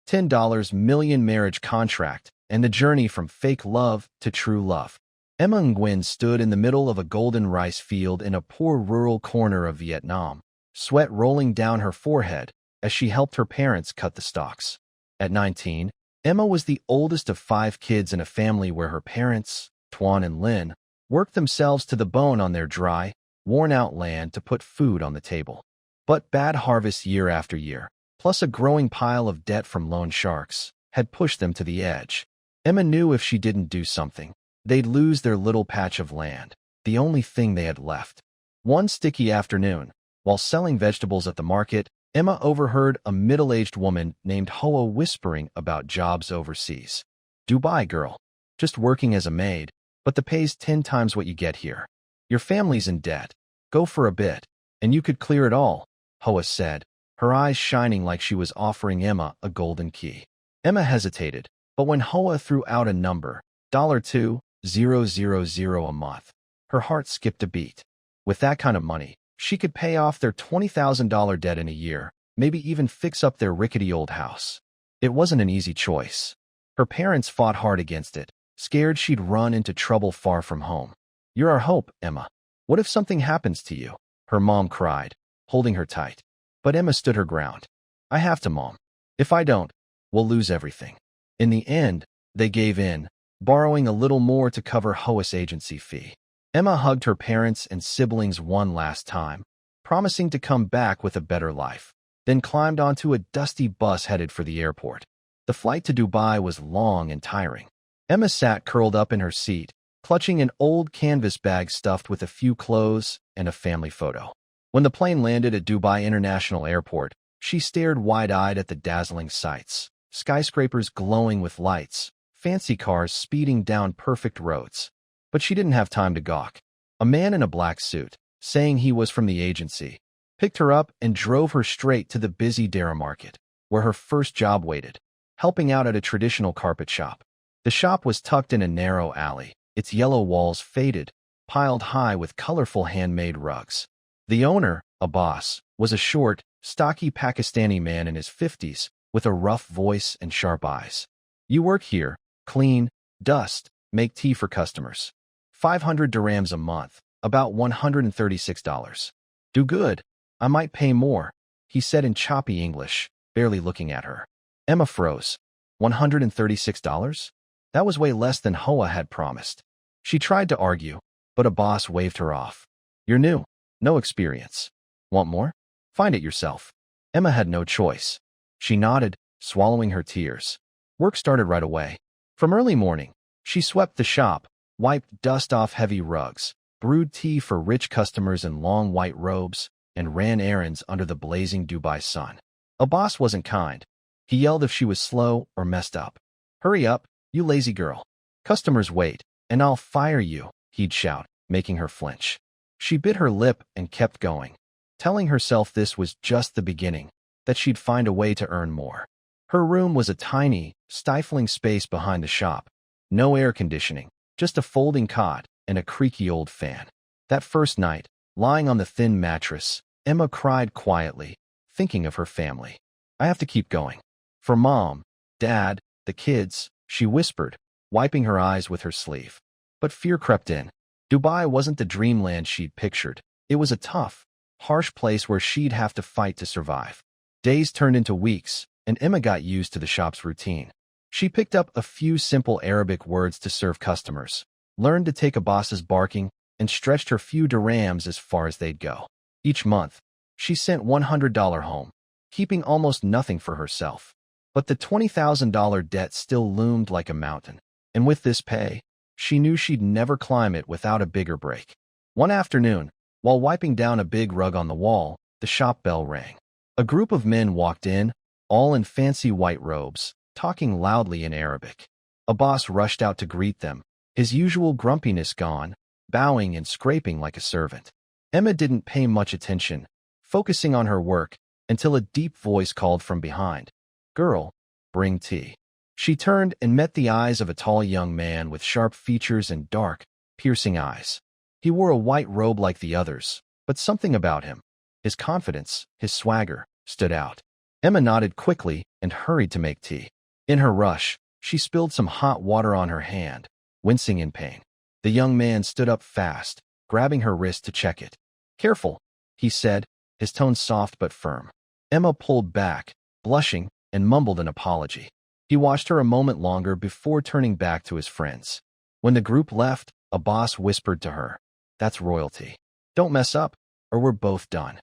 $10 million marriage contract, and the journey from fake love to true love. Emma Nguyen stood in the middle of a golden rice field in a poor rural corner of Vietnam, sweat rolling down her forehead as she helped her parents cut the stalks. At 19, Emma was the oldest of 5 kids in a family where her parents, Tuan and Lin, worked themselves to the bone on their dry, worn-out land to put food on the table. But bad harvests year after year, plus a growing pile of debt from loan sharks, had pushed them to the edge. Emma knew if she didn't do something, they'd lose their little patch of land, the only thing they had left. One sticky afternoon, while selling vegetables at the market, Emma overheard a middle-aged woman named Hoa whispering about jobs overseas. "Dubai girl, just working as a maid, but the pay's 10 times what you get here. Your family's in debt. Go for a bit, and you could clear it all," Hoa said, her eyes shining like she was offering Emma a golden key. Emma hesitated, but when Hoa threw out a number, $2,000 a month, her heart skipped a beat. With that kind of money, she could pay off their $20,000 debt in a year, maybe even fix up their rickety old house. It wasn't an easy choice. Her parents fought hard against it, scared she'd run into trouble far from home. "You're our hope, Emma. What if something happens to you?" her mom cried, holding her tight. But Emma stood her ground. "I have to, Mom. If I don't, we'll lose everything." In the end, they gave in, borrowing a little more to cover Hoa's agency fee. Emma hugged her parents and siblings one last time, promising to come back with a better life, then climbed onto a dusty bus headed for the airport. The flight to Dubai was long and tiring. Emma sat curled up in her seat, clutching an old canvas bag stuffed with a few clothes and a family photo. When the plane landed at Dubai International Airport, she stared wide-eyed at the dazzling sights, skyscrapers glowing with lights, fancy cars speeding down perfect roads. But she didn't have time to gawk. A man in a black suit, saying he was from the agency, picked her up and drove her straight to the busy Dara market, where her first job waited, helping out at a traditional carpet shop. The shop was tucked in a narrow alley, its yellow walls faded, piled high with colorful handmade rugs. The owner, a boss, was a short, stocky Pakistani man in his 50s, with a rough voice and sharp eyes. "You work here, clean, dust, make tea for customers. 500 dirhams a month, about $136. Do good. I might pay more," he said in choppy English, barely looking at her. Emma froze. $136? That was way less than Hoa had promised. She tried to argue, but a boss waved her off. "You're new. No experience. Want more? Find it yourself." Emma had no choice. She nodded, swallowing her tears. Work started right away. From early morning, she swept the shop, wiped dust off heavy rugs, brewed tea for rich customers in long white robes, and ran errands under the blazing Dubai sun. A boss wasn't kind. He yelled if she was slow or messed up. "Hurry up, you lazy girl. Customers wait, and I'll fire you," he'd shout, making her flinch. She bit her lip and kept going, telling herself this was just the beginning, that she'd find a way to earn more. Her room was a tiny, stifling space behind the shop. No air conditioning, just a folding cot and a creaky old fan. That first night, lying on the thin mattress, Emma cried quietly, thinking of her family. "I have to keep going. For Mom, Dad, the kids," she whispered, wiping her eyes with her sleeve. But fear crept in. Dubai wasn't the dreamland she'd pictured. It was a tough, harsh place where she'd have to fight to survive. Days turned into weeks, and Emma got used to the shop's routine. She picked up a few simple Arabic words to serve customers, learned to take a boss's barking, and stretched her few dirhams as far as they'd go. Each month, she sent $100 home, keeping almost nothing for herself. But the $20,000 debt still loomed like a mountain, and with this pay, she knew she'd never climb it without a bigger break. One afternoon, while wiping down a big rug on the wall, the shop bell rang. A group of men walked in, all in fancy white robes, talking loudly in Arabic. A boss rushed out to greet them, his usual grumpiness gone, bowing and scraping like a servant. Emma didn't pay much attention, focusing on her work, until a deep voice called from behind. "Girl, bring tea." She turned and met the eyes of a tall young man with sharp features and dark, piercing eyes. He wore a white robe like the others, but something about him, his confidence, his swagger, stood out. Emma nodded quickly and hurried to make tea. In her rush, she spilled some hot water on her hand, wincing in pain. The young man stood up fast, grabbing her wrist to check it. "Careful," he said, his tone soft but firm. Emma pulled back, blushing, and mumbled an apology. He watched her a moment longer before turning back to his friends. When the group left, a boss whispered to her, "That's royalty. Don't mess up, or we're both done."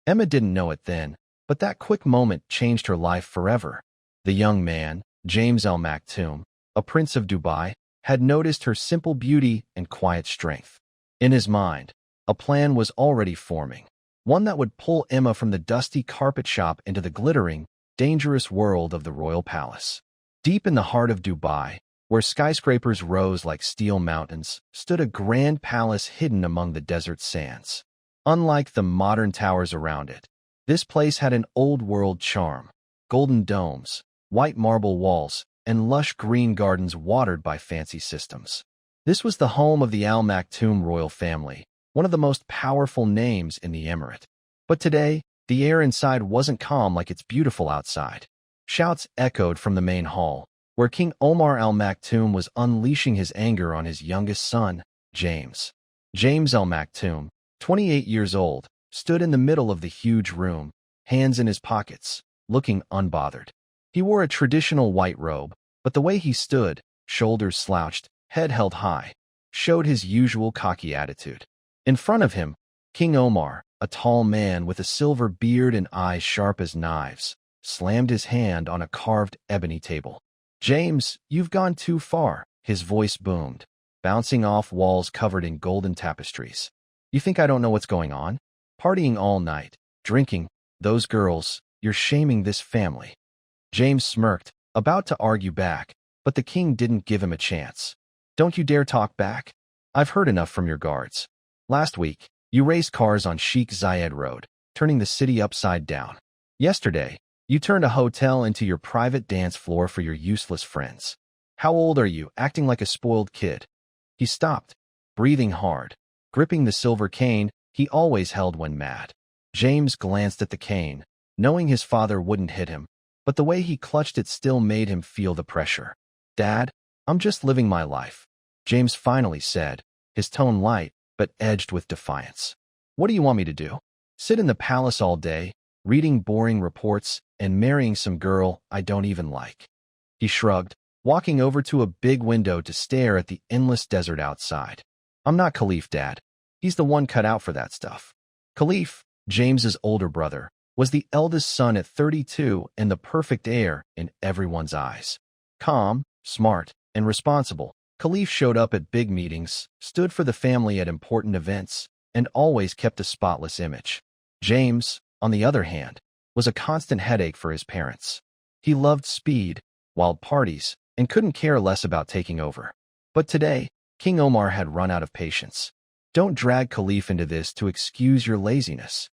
Emma didn't know it then, but that quick moment changed her life forever. The young man, James Al Maktoum, a prince of Dubai, had noticed her simple beauty and quiet strength. In his mind, a plan was already forming, one that would pull Emma from the dusty carpet shop into the glittering, dangerous world of the royal palace. Deep in the heart of Dubai, where skyscrapers rose like steel mountains, stood a grand palace hidden among the desert sands. Unlike the modern towers around it, this place had an old-world charm: golden domes, white marble walls, and lush green gardens watered by fancy systems. This was the home of the Al Maktoum royal family, one of the most powerful names in the emirate. But today, the air inside wasn't calm like it's beautiful outside. Shouts echoed from the main hall, where King Omar Al Maktoum was unleashing his anger on his youngest son, James. James Al Maktoum, 28 years old, stood in the middle of the huge room, hands in his pockets, looking unbothered. He wore a traditional white robe, but the way he stood, shoulders slouched, head held high, showed his usual cocky attitude. In front of him, King Omar, a tall man with a silver beard and eyes sharp as knives, slammed his hand on a carved ebony table. "James, you've gone too far," his voice boomed, bouncing off walls covered in golden tapestries. "You think I don't know what's going on? Partying all night, drinking, those girls, you're shaming this family." James smirked, about to argue back, but the king didn't give him a chance. "Don't you dare talk back. I've heard enough from your guards. Last week, you raced cars on Sheikh Zayed Road, turning the city upside down. Yesterday, you turned a hotel into your private dance floor for your useless friends. How old are you, acting like a spoiled kid?" He stopped, breathing hard, gripping the silver cane he always held when mad. James glanced at the cane, knowing his father wouldn't hit him, but the way he clutched it still made him feel the pressure. "Dad, I'm just living my life," James finally said, his tone light but edged with defiance. "What do you want me to do? Sit in the palace all day, reading boring reports and marrying some girl I don't even like?" He shrugged, walking over to a big window to stare at the endless desert outside. "I'm not Khalif, Dad. He's the one cut out for that stuff." Khalif, James's older brother, was the eldest son at 32 and the perfect heir in everyone's eyes. Calm, smart, and responsible, Khalif showed up at big meetings, stood for the family at important events, and always kept a spotless image. James, on the other hand, was a constant headache for his parents. He loved speed, wild parties, and couldn't care less about taking over. But today, King Omar had run out of patience. "Don't drag Khalif into this to excuse your laziness."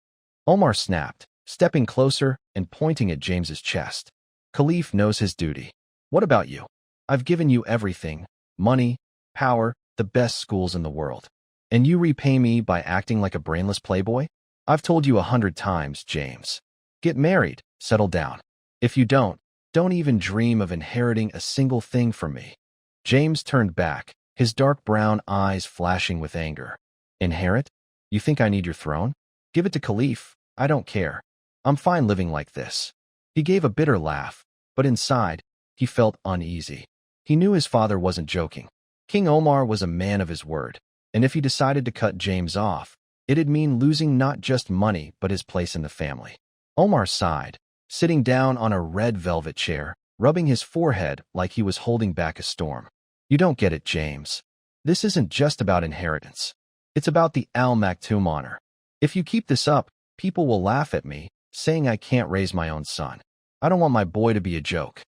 Omar snapped, stepping closer and pointing at James's chest. "Khalif knows his duty. What about you? I've given you everything: money, power, the best schools in the world. And you repay me by acting like a brainless playboy? I've told you 100 times, James. Get married, settle down. If you don't even dream of inheriting a single thing from me." James turned back, his dark brown eyes flashing with anger. "Inherit? You think I need your throne? Give it to Khalif. I don't care. I'm fine living like this." He gave a bitter laugh, but inside, he felt uneasy. He knew his father wasn't joking. King Omar was a man of his word, and if he decided to cut James off, it'd mean losing not just money but his place in the family. Omar sighed, sitting down on a red velvet chair, rubbing his forehead like he was holding back a storm. "You don't get it, James. This isn't just about inheritance. It's about the Al Maktoum honor. If you keep this up, people will laugh at me, saying I can't raise my own son. I don't want my boy to be a joke."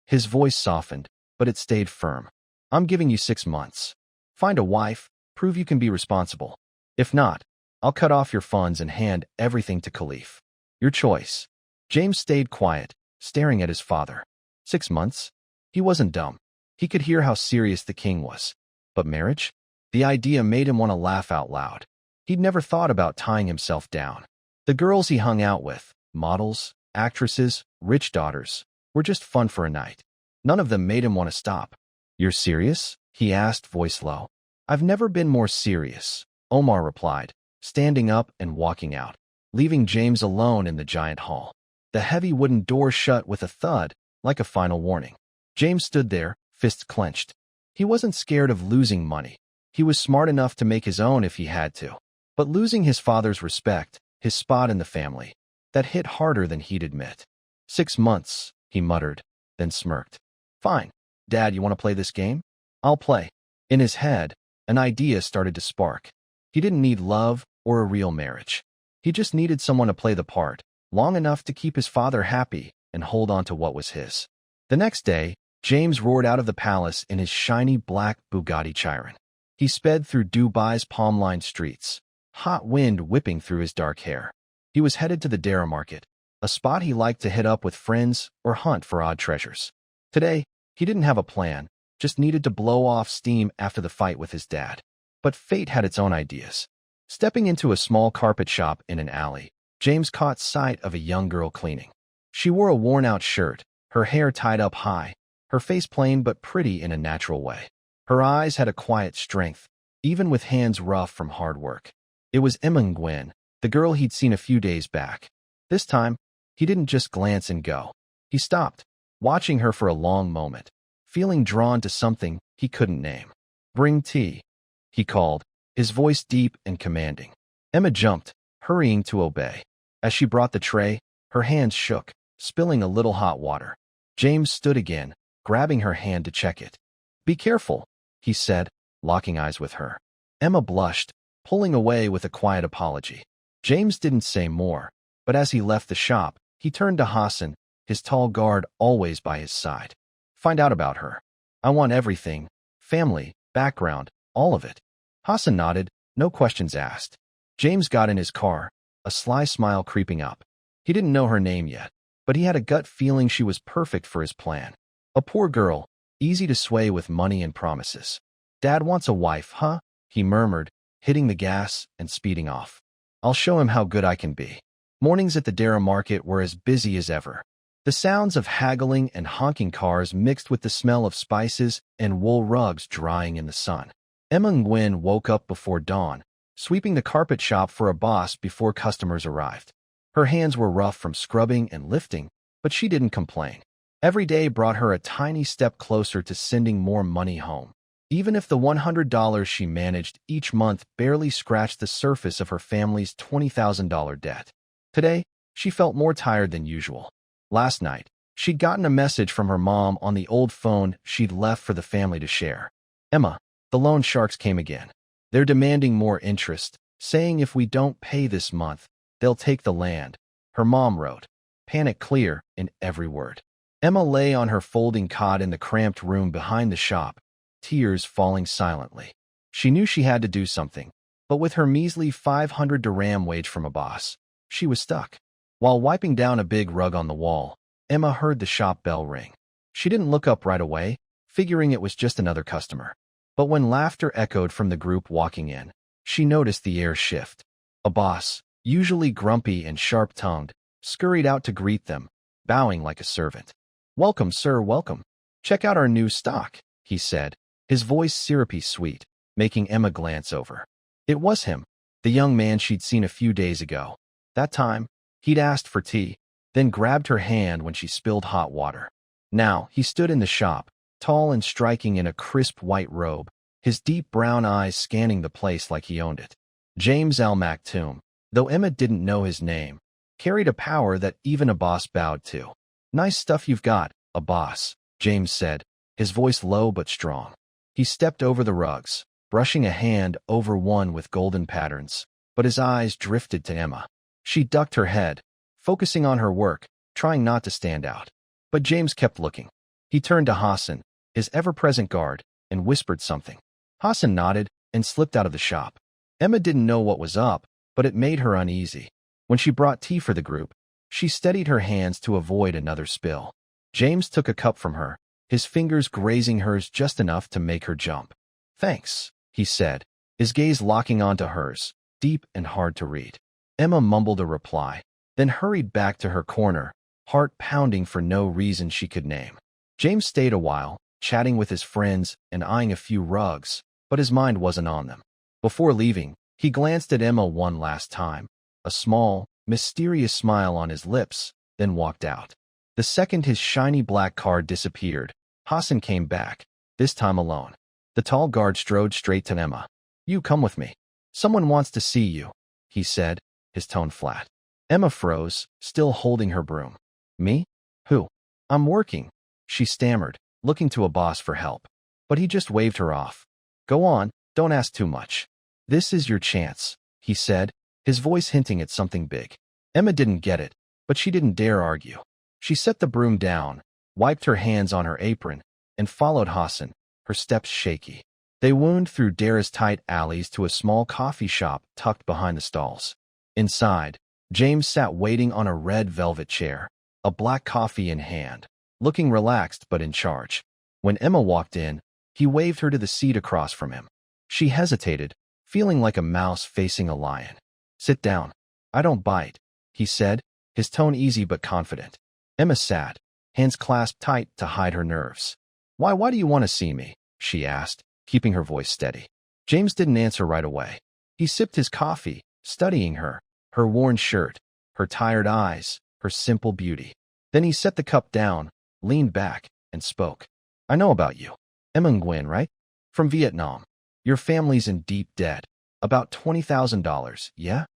His voice softened, but it stayed firm. "I'm giving you 6 months. Find a wife, prove you can be responsible. If not, I'll cut off your funds and hand everything to Khalif. Your choice." James stayed quiet, staring at his father. 6 months? He wasn't dumb. He could hear how serious the king was. But marriage? The idea made him want to laugh out loud. He'd never thought about tying himself down. The girls he hung out with, models, actresses, rich daughters, were just fun for a night. None of them made him want to stop. "You're serious?" he asked, voice low. "I've never been more serious," Omar replied, standing up and walking out, leaving James alone in the giant hall. The heavy wooden door shut with a thud, like a final warning. James stood there, fists clenched. He wasn't scared of losing money. He was smart enough to make his own if he had to. But losing his father's respect, his spot in the family, that hit harder than he'd admit. 6 months, he muttered, then smirked. "Fine. Dad, you want to play this game? I'll play." In his head, an idea started to spark. He didn't need love or a real marriage. He just needed someone to play the part, long enough to keep his father happy and hold on to what was his. The next day, James roared out of the palace in his shiny black Bugatti Chiron. He sped through Dubai's palm-lined streets, hot wind whipping through his dark hair. He was headed to the Dara Market, a spot he liked to hit up with friends or hunt for odd treasures. Today, he didn't have a plan, just needed to blow off steam after the fight with his dad. But fate had its own ideas. Stepping into a small carpet shop in an alley, James caught sight of a young girl cleaning. She wore a worn-out shirt, her hair tied up high, her face plain but pretty in a natural way. Her eyes had a quiet strength, even with hands rough from hard work. It was Emma Nguyen, the girl he'd seen a few days back. This time, he didn't just glance and go. He stopped, watching her for a long moment, feeling drawn to something he couldn't name. "Bring tea," he called, his voice deep and commanding. Emma jumped, hurrying to obey. As she brought the tray, her hands shook, spilling a little hot water. James stood again, grabbing her hand to check it. "Be careful," he said, locking eyes with her. Emma blushed, pulling away with a quiet apology. James didn't say more, but as he left the shop, he turned to Hassan, his tall guard always by his side. "Find out about her. I want everything, family, background, all of it." Hassan nodded, no questions asked. James got in his car, a sly smile creeping up. He didn't know her name yet, but he had a gut feeling she was perfect for his plan. A poor girl, easy to sway with money and promises. "Dad wants a wife, huh?" he murmured, hitting the gas and speeding off. "I'll show him how good I can be." Mornings at the Dara Market were as busy as ever. The sounds of haggling and honking cars mixed with the smell of spices and wool rugs drying in the sun. Emma Nguyen woke up before dawn, sweeping the carpet shop for a boss before customers arrived. Her hands were rough from scrubbing and lifting, but she didn't complain. Every day brought her a tiny step closer to sending more money home. Even if the $100 she managed each month barely scratched the surface of her family's $20,000 debt. Today, she felt more tired than usual. Last night, she'd gotten a message from her mom on the old phone she'd left for the family to share. "Emma, the loan sharks came again. They're demanding more interest, saying if we don't pay this month, they'll take the land," her mom wrote, panic clear in every word. Emma lay on her folding cot in the cramped room behind the shop, tears falling silently. She knew she had to do something, but with her measly 500 dirham wage from a boss, she was stuck. While wiping down a big rug on the wall, Emma heard the shop bell ring. She didn't look up right away, figuring it was just another customer. But when laughter echoed from the group walking in, she noticed the air shift. A boss, usually grumpy and sharp-tongued, scurried out to greet them, bowing like a servant. "Welcome, sir, welcome. Check out our new stock," he said, his voice syrupy sweet, making Emma glance over. It was him, the young man she'd seen a few days ago. That time, he'd asked for tea, then grabbed her hand when she spilled hot water. Now, he stood in the shop, tall and striking in a crisp white robe, his deep brown eyes scanning the place like he owned it. James Al Maktoum, though Emma didn't know his name, carried a power that even a boss bowed to. "Nice stuff you've got, a boss," James said, his voice low but strong. He stepped over the rugs, brushing a hand over one with golden patterns, but his eyes drifted to Emma. She ducked her head, focusing on her work, trying not to stand out. But James kept looking. He turned to Hassan, his ever-present guard, and whispered something. Hassan nodded and slipped out of the shop. Emma didn't know what was up, but it made her uneasy. When she brought tea for the group, she steadied her hands to avoid another spill. James took a cup from her, his fingers grazing hers just enough to make her jump. "Thanks," he said, his gaze locking onto hers, deep and hard to read. Emma mumbled a reply, then hurried back to her corner, heart pounding for no reason she could name. James stayed a while, chatting with his friends and eyeing a few rugs, but his mind wasn't on them. Before leaving, he glanced at Emma one last time, a small, mysterious smile on his lips, then walked out. The second his shiny black car disappeared, Hassan came back, this time alone. The tall guard strode straight to Emma. "You come with me. Someone wants to see you," he said, his tone flat. Emma froze, still holding her broom. "Me? Who?" "I'm working," she stammered, looking to a boss for help. But he just waved her off. "Go on, don't ask too much." "This is your chance," he said, his voice hinting at something big. Emma didn't get it, but she didn't dare argue. She set the broom down, wiped her hands on her apron, and followed Hassan, her steps shaky. They wound through Dara's tight alleys to a small coffee shop tucked behind the stalls. Inside, James sat waiting on a red velvet chair, a black coffee in hand, looking relaxed but in charge. When Emma walked in, he waved her to the seat across from him. She hesitated, feeling like a mouse facing a lion. "Sit down. I don't bite," he said, his tone easy but confident. Emma sat, hands clasped tight to hide her nerves. Why do you want to see me?" she asked, keeping her voice steady. James didn't answer right away. He sipped his coffee, studying her worn shirt, her tired eyes, her simple beauty. Then he set the cup down, leaned back, and spoke. "I know about you. Emma Nguyen, right? From Vietnam. Your family's in deep debt. About $20,000, yeah?"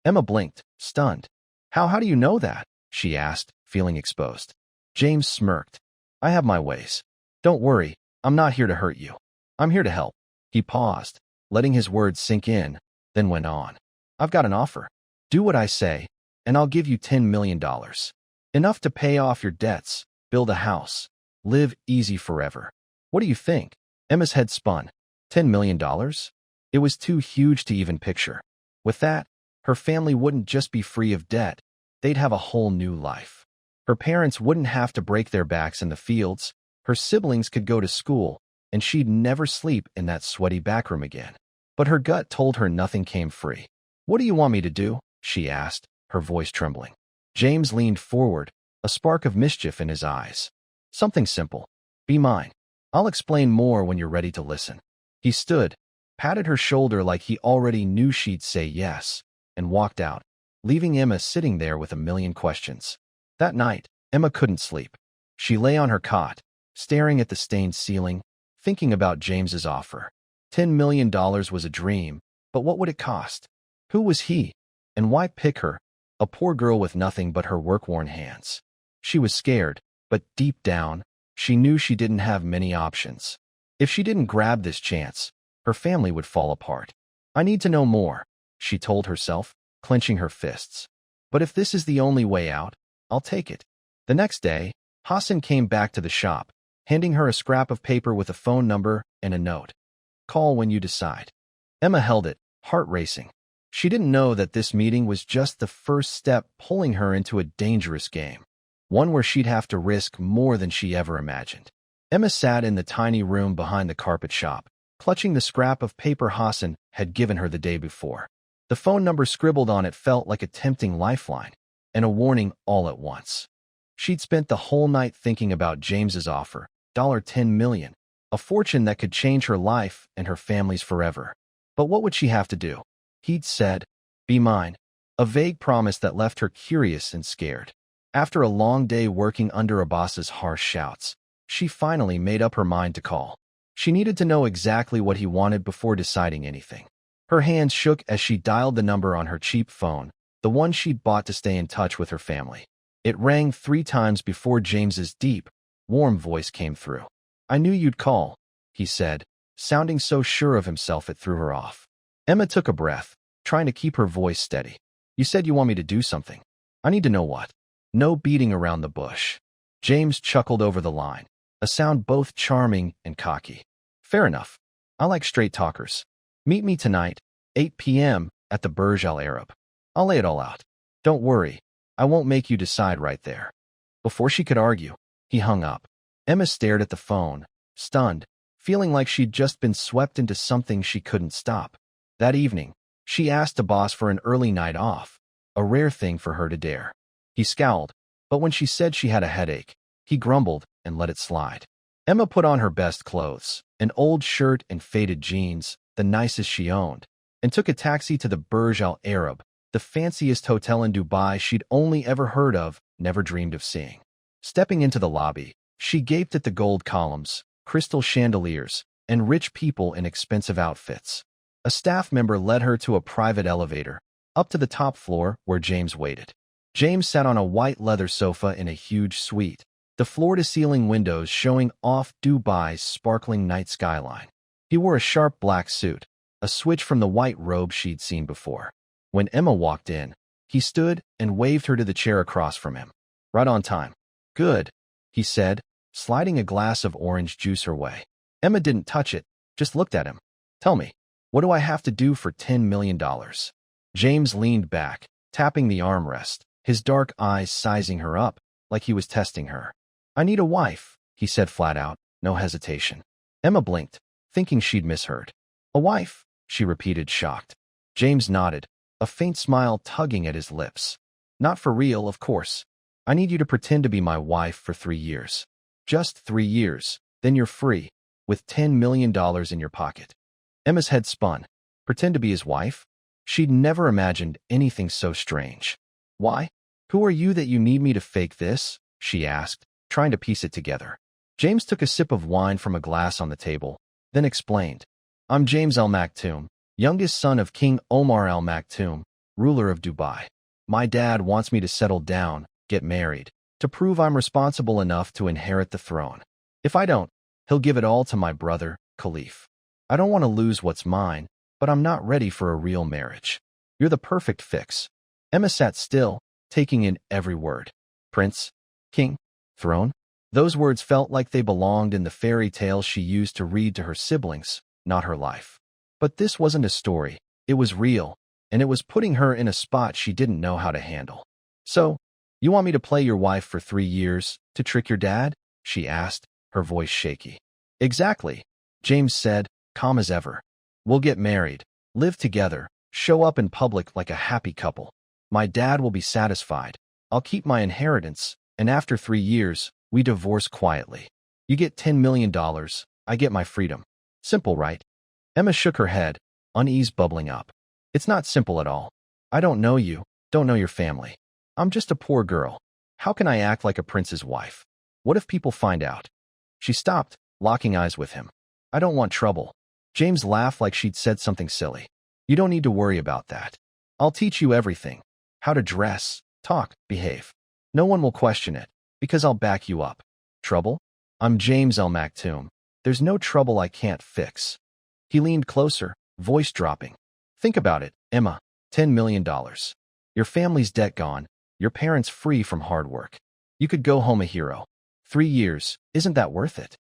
Emma blinked, stunned. How do you know that?" she asked, feeling exposed. James smirked. "I have my ways. Don't worry, I'm not here to hurt you. I'm here to help." He paused, letting his words sink in, then went on. "I've got an offer. Do what I say, and I'll give you $10 million. Enough to pay off your debts, build a house, live easy forever. What do you think?" Emma's head spun. $10 million? It was too huge to even picture. With that, her family wouldn't just be free of debt, they'd have a whole new life. Her parents wouldn't have to break their backs in the fields, her siblings could go to school, and she'd never sleep in that sweaty backroom again. But her gut told her nothing came free. "What do you want me to do?" she asked, her voice trembling. James leaned forward, a spark of mischief in his eyes. "Something simple. Be mine. I'll explain more when you're ready to listen." He stood, patted her shoulder like he already knew she'd say yes, and walked out, leaving Emma sitting there with a million questions. That night, Emma couldn't sleep. She lay on her cot, staring at the stained ceiling, thinking about James's offer. $10 million was a dream, but what would it cost? Who was he? And why pick her, a poor girl with nothing but her work-worn hands? She was scared, but deep down, she knew she didn't have many options. If she didn't grab this chance, her family would fall apart. "I need to know more," she told herself, clenching her fists. "But if this is the only way out, I'll take it." The next day, Hassan came back to the shop, handing her a scrap of paper with a phone number and a note. "Call when you decide." Emma held it, heart racing. She didn't know that this meeting was just the first step pulling her into a dangerous game, one where she'd have to risk more than she ever imagined. Emma sat in the tiny room behind the carpet shop, clutching the scrap of paper Hassan had given her the day before. The phone number scribbled on it felt like a tempting lifeline, and a warning all at once. She'd spent the whole night thinking about James's offer, $10 million, a fortune that could change her life and her family's forever. But what would she have to do? He'd said, "Be mine," a vague promise that left her curious and scared. After a long day working under a boss's harsh shouts, she finally made up her mind to call. She needed to know exactly what he wanted before deciding anything. Her hands shook as she dialed the number on her cheap phone, the one she'd bought to stay in touch with her family. It rang 3 times before James's deep, warm voice came through. "I knew you'd call," he said, sounding so sure of himself it threw her off. Emma took a breath, trying to keep her voice steady. "You said you want me to do something. I need to know what." No beating around the bush. James chuckled over the line, a sound both charming and cocky. "Fair enough. I like straight talkers. Meet me tonight, 8 p.m., at the Burj Al Arab. I'll lay it all out. Don't worry, I won't make you decide right there." Before she could argue, he hung up. Emma stared at the phone, stunned, feeling like she'd just been swept into something she couldn't stop. That evening, she asked the boss for an early night off, a rare thing for her to dare. He scowled, But when she said she had a headache, he grumbled and let it slide. Emma put on her best clothes, an old shirt and faded jeans, the nicest she owned, and took a taxi to the Burj Al Arab, the fanciest hotel in Dubai she'd only ever heard of, never dreamed of seeing. Stepping into the lobby, she gaped at the gold columns, crystal chandeliers, and rich people in expensive outfits. A staff member led her to a private elevator, up to the top floor where James waited. James sat on a white leather sofa in a huge suite, the floor-to-ceiling windows showing off Dubai's sparkling night skyline. He wore a sharp black suit, a switch from the white robe she'd seen before. When Emma walked in, he stood and waved her to the chair across from him. Right on time. Good, he said, sliding a glass of orange juice her way. Emma didn't touch it, just looked at him. Tell me, what do I have to do for $10 million? James leaned back, tapping the armrest, his dark eyes sizing her up, like he was testing her. I need a wife, he said flat out, no hesitation. Emma blinked, thinking she'd misheard. A wife, she repeated, shocked. James nodded, a faint smile tugging at his lips. Not for real, of course. I need you to pretend to be my wife for 3 years. Just 3 years, then you're free, with $10 million in your pocket. Emma's head spun. Pretend to be his wife? She'd never imagined anything so strange. Why? Who are you that you need me to fake this? She asked, trying to piece it together. James took a sip of wine from a glass on the table, then explained. I'm James Al Maktoum, youngest son of King Omar Al Maktoum, ruler of Dubai. My dad wants me to settle down, get married, to prove I'm responsible enough to inherit the throne. If I don't, he'll give it all to my brother, Khalif. I don't want to lose what's mine, but I'm not ready for a real marriage. You're the perfect fix. Emma sat still, taking in every word. Prince, king, throne. Those words felt like they belonged in the fairy tales she used to read to her siblings, not her life. But this wasn't a story, it was real, and it was putting her in a spot she didn't know how to handle. So, you want me to play your wife for 3 years, to trick your dad? She asked, her voice shaky. Exactly, James said, calm as ever. We'll get married, live together, show up in public like a happy couple. My dad will be satisfied. I'll keep my inheritance, and after 3 years, we divorce quietly. You get $10 million, I get my freedom. Simple, right? Emma shook her head, unease bubbling up. It's not simple at all. I don't know you, don't know your family. I'm just a poor girl. How can I act like a prince's wife? What if people find out? She stopped, locking eyes with him. I don't want trouble. James laughed like she'd said something silly. You don't need to worry about that. I'll teach you everything. How to dress, talk, behave. No one will question it, because I'll back you up. Trouble? I'm James Al Maktoum. There's no trouble I can't fix. He leaned closer, voice dropping. Think about it, Emma. $10 million. Your family's debt gone, your parents free from hard work. You could go home a hero. 3 years, isn't that worth it?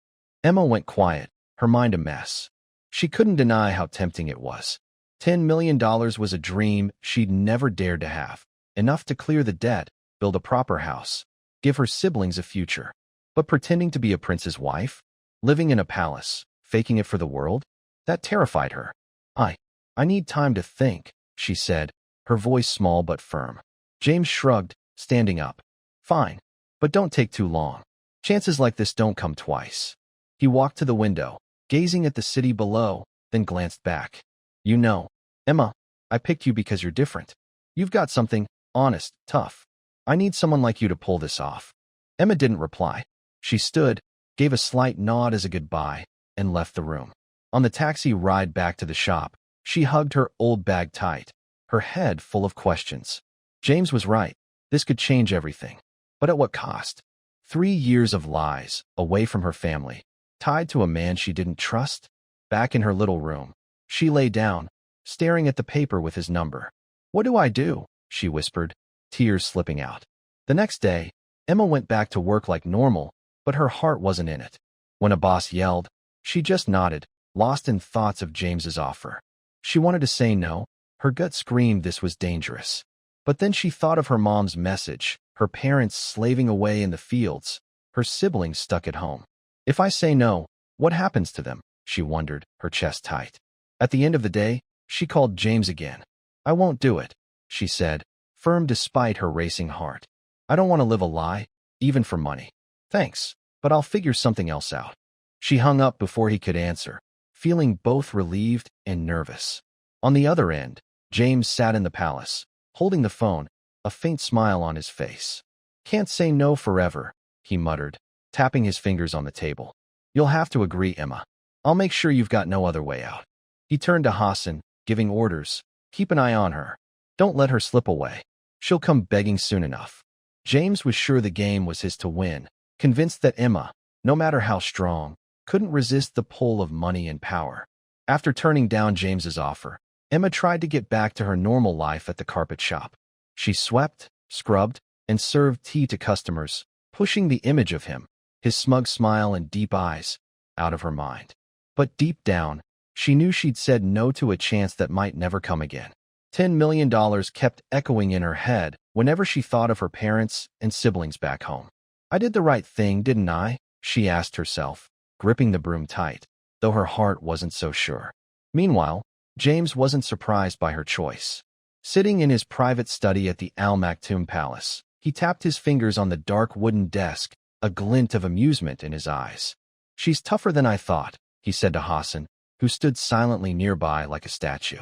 Emma went quiet, her mind a mess. She couldn't deny how tempting it was. $10 million was a dream she'd never dared to have. Enough to clear the debt, build a proper house, give her siblings a future. But pretending to be a prince's wife? Living in a palace, faking it for the world? That terrified her. I need time to think, she said, her voice small but firm. James shrugged, standing up. Fine, but don't take too long. Chances like this don't come twice. He walked to the window, gazing at the city below, then glanced back. You know, Emma, I picked you because you're different. You've got something, honest, tough. I need someone like you to pull this off. Emma didn't reply. She stood, gave a slight nod as a goodbye, and left the room. On the taxi ride back to the shop, she hugged her old bag tight, her head full of questions. James was right. This could change everything. But at what cost? 3 years of lies, away from her family, tied to a man she didn't trust? Back in her little room, she lay down, staring at the paper with his number. What do I do? She whispered, tears slipping out. The next day, Emma went back to work like normal, but her heart wasn't in it. When a boss yelled, she just nodded, lost in thoughts of James's offer. She wanted to say no. Her gut screamed this was dangerous. But then she thought of her mom's message, her parents slaving away in the fields, her siblings stuck at home. If I say no, what happens to them? She wondered, her chest tight. At the end of the day, she called James again. I won't do it, she said, firm despite her racing heart. I don't want to live a lie, even for money. Thanks, but I'll figure something else out. She hung up before he could answer, feeling both relieved and nervous. On the other end, James sat in the palace, holding the phone, a faint smile on his face. Can't say no forever, he muttered, tapping his fingers on the table. You'll have to agree, Emma. I'll make sure you've got no other way out. He turned to Hassan, giving orders. Keep an eye on her. Don't let her slip away. She'll come begging soon enough. James was sure the game was his to win, convinced that Emma, no matter how strong, couldn't resist the pull of money and power. After turning down James's offer, Emma tried to get back to her normal life at the carpet shop. She swept, scrubbed, and served tea to customers, pushing the image of him, his smug smile and deep eyes, out of her mind. But deep down, she knew she'd said no to a chance that might never come again. $10 million kept echoing in her head whenever she thought of her parents and siblings back home. I did the right thing, didn't I? She asked herself, gripping the broom tight, though her heart wasn't so sure. Meanwhile, James wasn't surprised by her choice. Sitting in his private study at the Al Maktoum Palace, he tapped his fingers on the dark wooden desk, a glint of amusement in his eyes. She's tougher than I thought, he said to Hassan, who stood silently nearby like a statue.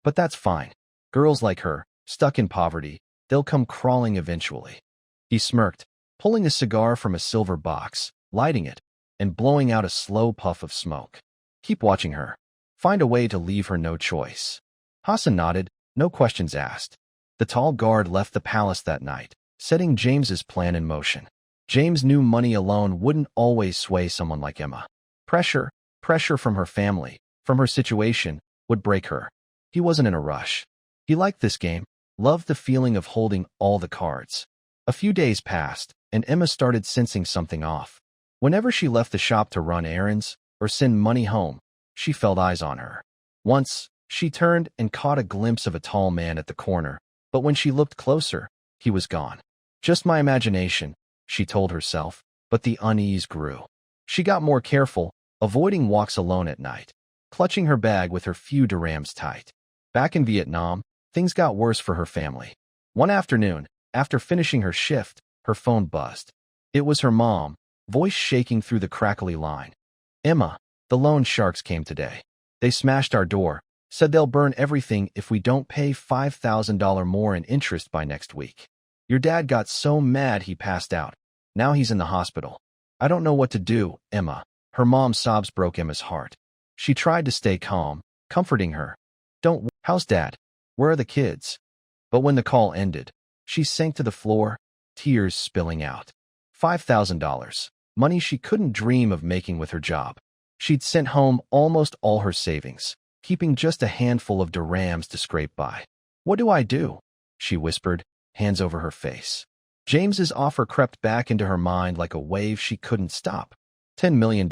But that's fine. Girls like her, stuck in poverty, they'll come crawling eventually. He smirked, pulling a cigar from a silver box, lighting it, and blowing out a slow puff of smoke. Keep watching her. Find a way to leave her no choice. Hassan nodded, no questions asked. The tall guard left the palace that night, setting James's plan in motion. James knew money alone wouldn't always sway someone like Emma. Pressure from her family, from her situation, would break her. He wasn't in a rush. He liked this game, loved the feeling of holding all the cards. A few days passed, and Emma started sensing something off. Whenever she left the shop to run errands or send money home, she felt eyes on her. Once, she turned and caught a glimpse of a tall man at the corner, but when she looked closer, he was gone. Just my imagination, she told herself, but the unease grew. She got more careful, avoiding walks alone at night, clutching her bag with her few dirhams tight. Back in Vietnam, things got worse for her family. One afternoon, after finishing her shift, her phone buzzed. It was her mom, voice shaking through the crackly line. Emma, the loan sharks came today. They smashed our door, said they'll burn everything if we don't pay $5,000 more in interest by next week. Your dad got so mad he passed out. Now he's in the hospital. I don't know what to do, Emma. Her mom's sobs broke Emma's heart. She tried to stay calm, comforting her. How's Dad? Where are the kids? But when the call ended, she sank to the floor, tears spilling out. $5,000, money she couldn't dream of making with her job. She'd sent home almost all her savings, keeping just a handful of dirhams to scrape by. What do I do? She whispered, hands over her face. James's offer crept back into her mind like a wave she couldn't stop. $10 million.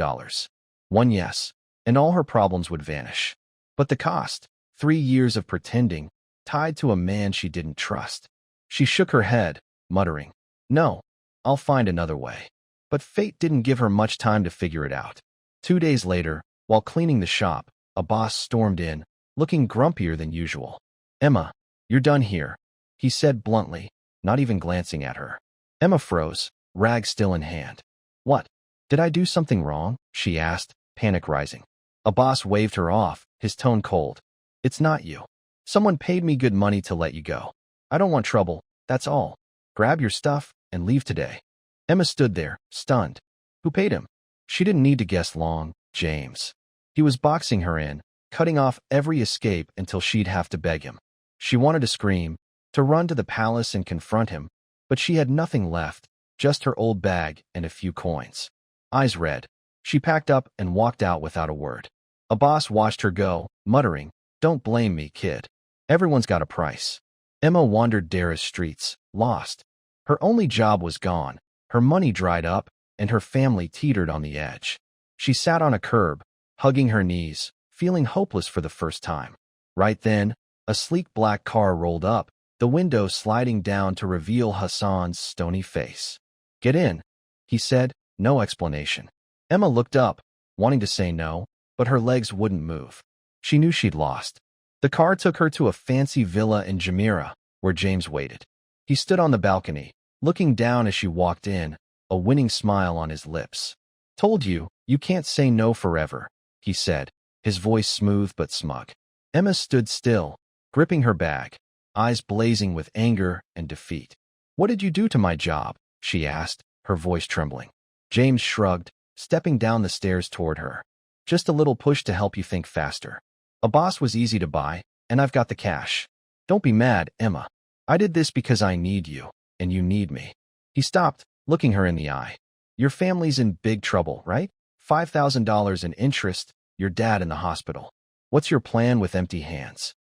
One yes, and all her problems would vanish. But the cost, 3 years of pretending, tied to a man she didn't trust. She shook her head, muttering, No, I'll find another way. But fate didn't give her much time to figure it out. 2 days later, while cleaning the shop, a boss stormed in, looking grumpier than usual. Emma, you're done here, he said bluntly, not even glancing at her. Emma froze, rag still in hand. What? Did I do something wrong? She asked, panic rising. A boss waved her off, his tone cold. It's not you. Someone paid me good money to let you go. I don't want trouble, that's all. Grab your stuff and leave today. Emma stood there, stunned. Who paid him? She didn't need to guess long. James. He was boxing her in, cutting off every escape until she'd have to beg him. She wanted to scream, to run to the palace and confront him, but she had nothing left, just her old bag and a few coins. Eyes red, she packed up and walked out without a word. A boss watched her go, muttering, Don't blame me, kid. Everyone's got a price. Emma wandered Dara's streets, lost. Her only job was gone, her money dried up, and her family teetered on the edge. She sat on a curb, hugging her knees, feeling hopeless for the first time. Right then, a sleek black car rolled up, the window sliding down to reveal Hassan's stony face. Get in, he said, no explanation. Emma looked up, wanting to say no, but her legs wouldn't move. She knew she'd lost. The car took her to a fancy villa in Jumeirah, where James waited. He stood on the balcony, looking down as she walked in, a winning smile on his lips. "Told you, you can't say no forever," he said, his voice smooth but smug. Emma stood still, gripping her bag, eyes blazing with anger and defeat. "What did you do to my job?" she asked, her voice trembling. James shrugged, stepping down the stairs toward her. "Just a little push to help you think faster. A boss was easy to buy, and I've got the cash. Don't be mad, Emma. I did this because I need you, and you need me." He stopped, looking her in the eye. "Your family's in big trouble, right? $5,000 in interest, your dad in the hospital. What's your plan with empty hands?"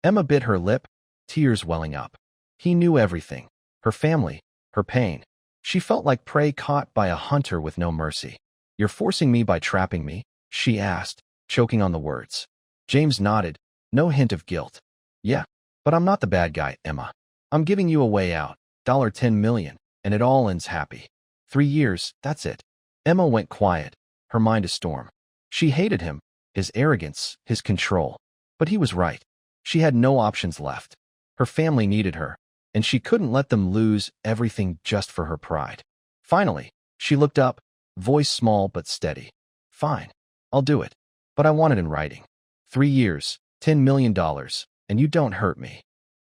Emma bit her lip, tears welling up. He knew everything. Her family, her pain. She felt like prey caught by a hunter with no mercy. "You're forcing me by trapping me?" she asked, choking on the words. James nodded, no hint of guilt. "Yeah, but I'm not the bad guy, Emma. I'm giving you a way out, $10 million, and it all ends happy. 3 years, that's it." Emma went quiet, her mind a storm. She hated him, his arrogance, his control. But he was right. She had no options left. Her family needed her, and she couldn't let them lose everything just for her pride. Finally, she looked up, voice small but steady. "Fine, I'll do it. But I want it in writing. 3 years, $10 million, and you don't hurt me."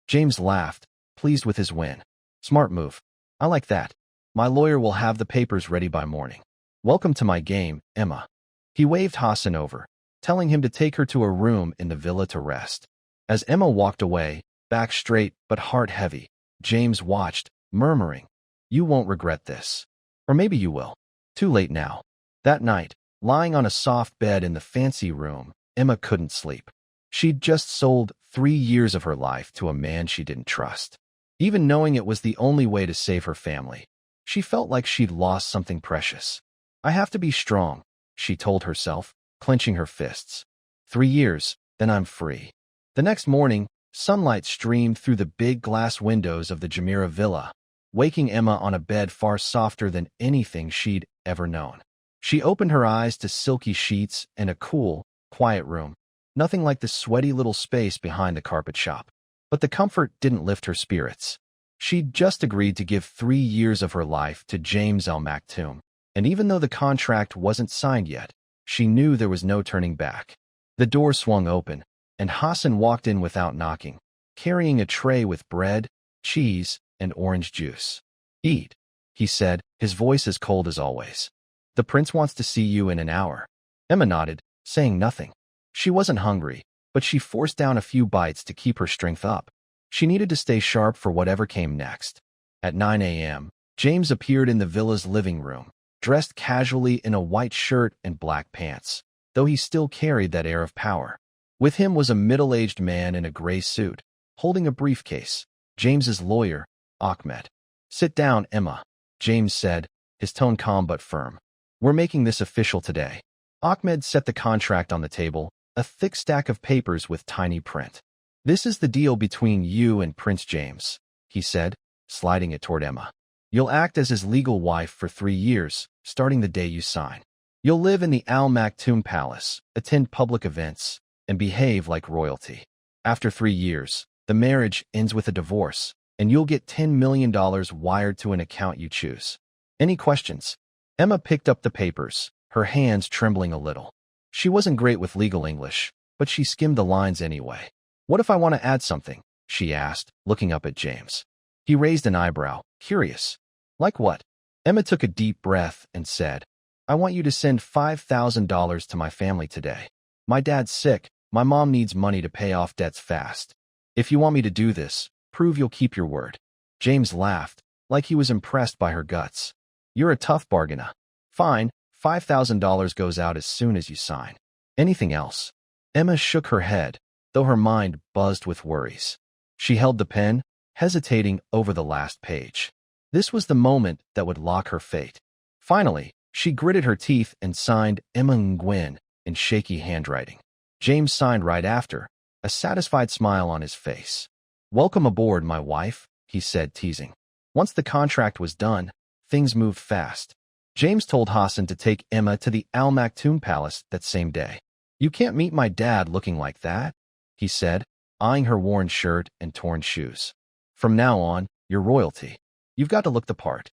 James laughed, pleased with his win. "Smart move. I like that. My lawyer will have the papers ready by morning. Welcome to my game, Emma." He waved Hassan over, telling him to take her to a room in the villa to rest. As Emma walked away, back straight but heart heavy, James watched, murmuring, "You won't regret this. Or maybe you will. Too late now." That night, lying on a soft bed in the fancy room, Emma couldn't sleep. She'd just sold 3 years of her life to a man she didn't trust. Even knowing it was the only way to save her family, she felt like she'd lost something precious. "I have to be strong," she told herself, clenching her fists. 3 years, then I'm free. The next morning, sunlight streamed through the big glass windows of the Jumeirah villa, waking Emma on a bed far softer than anything she'd ever known. She opened her eyes to silky sheets and a cool, quiet room, nothing like the sweaty little space behind the carpet shop. But the comfort didn't lift her spirits. She'd just agreed to give 3 years of her life to James Al Maktoum, and even though the contract wasn't signed yet, she knew there was no turning back. The door swung open, and Hassan walked in without knocking, carrying a tray with bread, cheese, and orange juice. "Eat," he said, his voice as cold as always. "The prince wants to see you in an hour." Emma nodded, saying nothing. She wasn't hungry, but she forced down a few bites to keep her strength up. She needed to stay sharp for whatever came next. At 9 a.m., James appeared in the villa's living room, dressed casually in a white shirt and black pants, though he still carried that air of power. With him was a middle-aged man in a gray suit, holding a briefcase, James's lawyer, Ahmed. "Sit down, Emma," James said, his tone calm but firm. "We're making this official today." Ahmed set the contract on the table, a thick stack of papers with tiny print. "This is the deal between you and Prince James," he said, sliding it toward Emma. "You'll act as his legal wife for 3 years, starting the day you sign. You'll live in the Al Maktoum Palace, attend public events, and behave like royalty. After 3 years, the marriage ends with a divorce, and you'll get $10 million wired to an account you choose. Any questions?" Emma picked up the papers, her hands trembling a little. She wasn't great with legal English, but she skimmed the lines anyway. "What if I want to add something?" she asked, looking up at James. He raised an eyebrow, curious. "Like what?" Emma took a deep breath and said, "I want you to send $5,000 to my family today. My dad's sick, my mom needs money to pay off debts fast. If you want me to do this, prove you'll keep your word." James laughed, like he was impressed by her guts. "You're a tough bargainer. Fine, $5,000 goes out as soon as you sign. Anything else?" Emma shook her head, though her mind buzzed with worries. She held the pen, hesitating over the last page. This was the moment that would lock her fate. Finally, she gritted her teeth and signed Emma Nguyen in shaky handwriting. James signed right after, a satisfied smile on his face. "Welcome aboard, my wife," he said, teasing. Once the contract was done, things moved fast. James told Hassan to take Emma to the Al Maktoum Palace that same day. "You can't meet my dad looking like that," he said, eyeing her worn shirt and torn shoes. "From now on, you're royalty. You've got to look the part.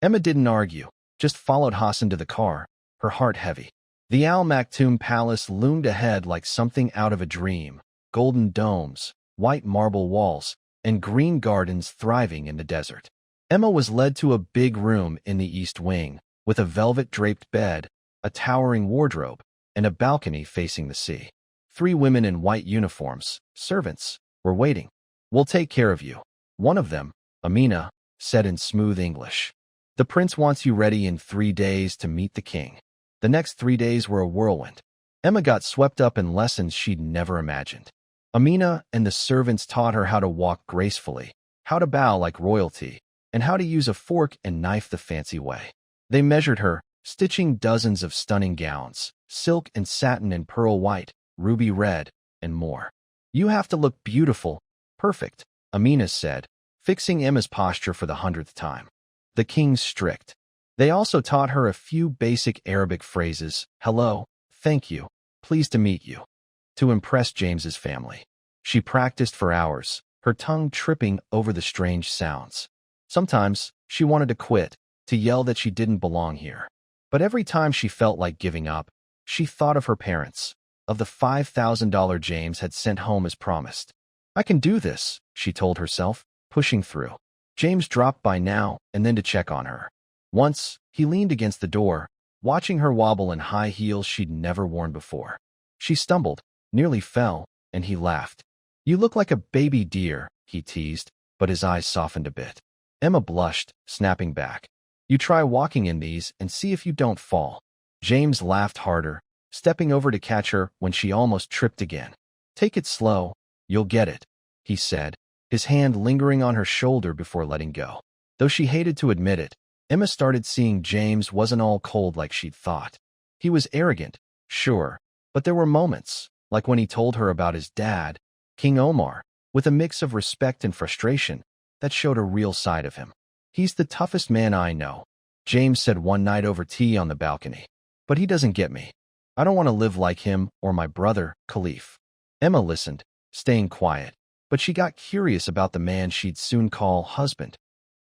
Emma didn't argue, just followed Hassan to the car, her heart heavy. The Al Maktoum Palace loomed ahead like something out of a dream, golden domes, white marble walls, and green gardens thriving in the desert. Emma was led to a big room in the east wing, with a velvet-draped bed, a towering wardrobe, and a balcony facing the sea. 3 women in white uniforms, servants, were waiting. "We'll take care of you," one of them, Amina, said in smooth English. "The prince wants you ready in 3 days to meet the king." The next 3 days were a whirlwind. Emma got swept up in lessons she'd never imagined. Amina and the servants taught her how to walk gracefully, how to bow like royalty, and how to use a fork and knife the fancy way. They measured her, stitching dozens of stunning gowns, silk and satin and pearl white, ruby red, and more. "You have to look beautiful, perfect," Amina said, fixing Emma's posture for the 100th time. The king's strict. They also taught her a few basic Arabic phrases: hello, thank you, pleased to meet you, to impress James's family. She practiced for hours, her tongue tripping over the strange sounds. Sometimes she wanted to quit, to yell that she didn't belong here. But every time she felt like giving up, she thought of her parents, of the $5,000 James had sent home as promised. "I can do this," she told herself, pushing through. James dropped by now and then to check on her. Once, he leaned against the door, watching her wobble in high heels she'd never worn before. She stumbled, nearly fell, and he laughed. "You look like a baby deer," he teased, but his eyes softened a bit. Emma blushed, snapping back. "You try walking in these and see if you don't fall." James laughed harder, stepping over to catch her when she almost tripped again. "Take it slow, you'll get it," he said, his hand lingering on her shoulder before letting go. Though she hated to admit it, Emma started seeing James wasn't all cold like she'd thought. He was arrogant, sure, but there were moments, like when he told her about his dad, King Omar, with a mix of respect and frustration, that showed a real side of him. "He's the toughest man I know," James said one night over tea on the balcony. "But he doesn't get me. I don't want to live like him or my brother, Khalif." Emma listened, staying quiet, but she got curious about the man she'd soon call husband.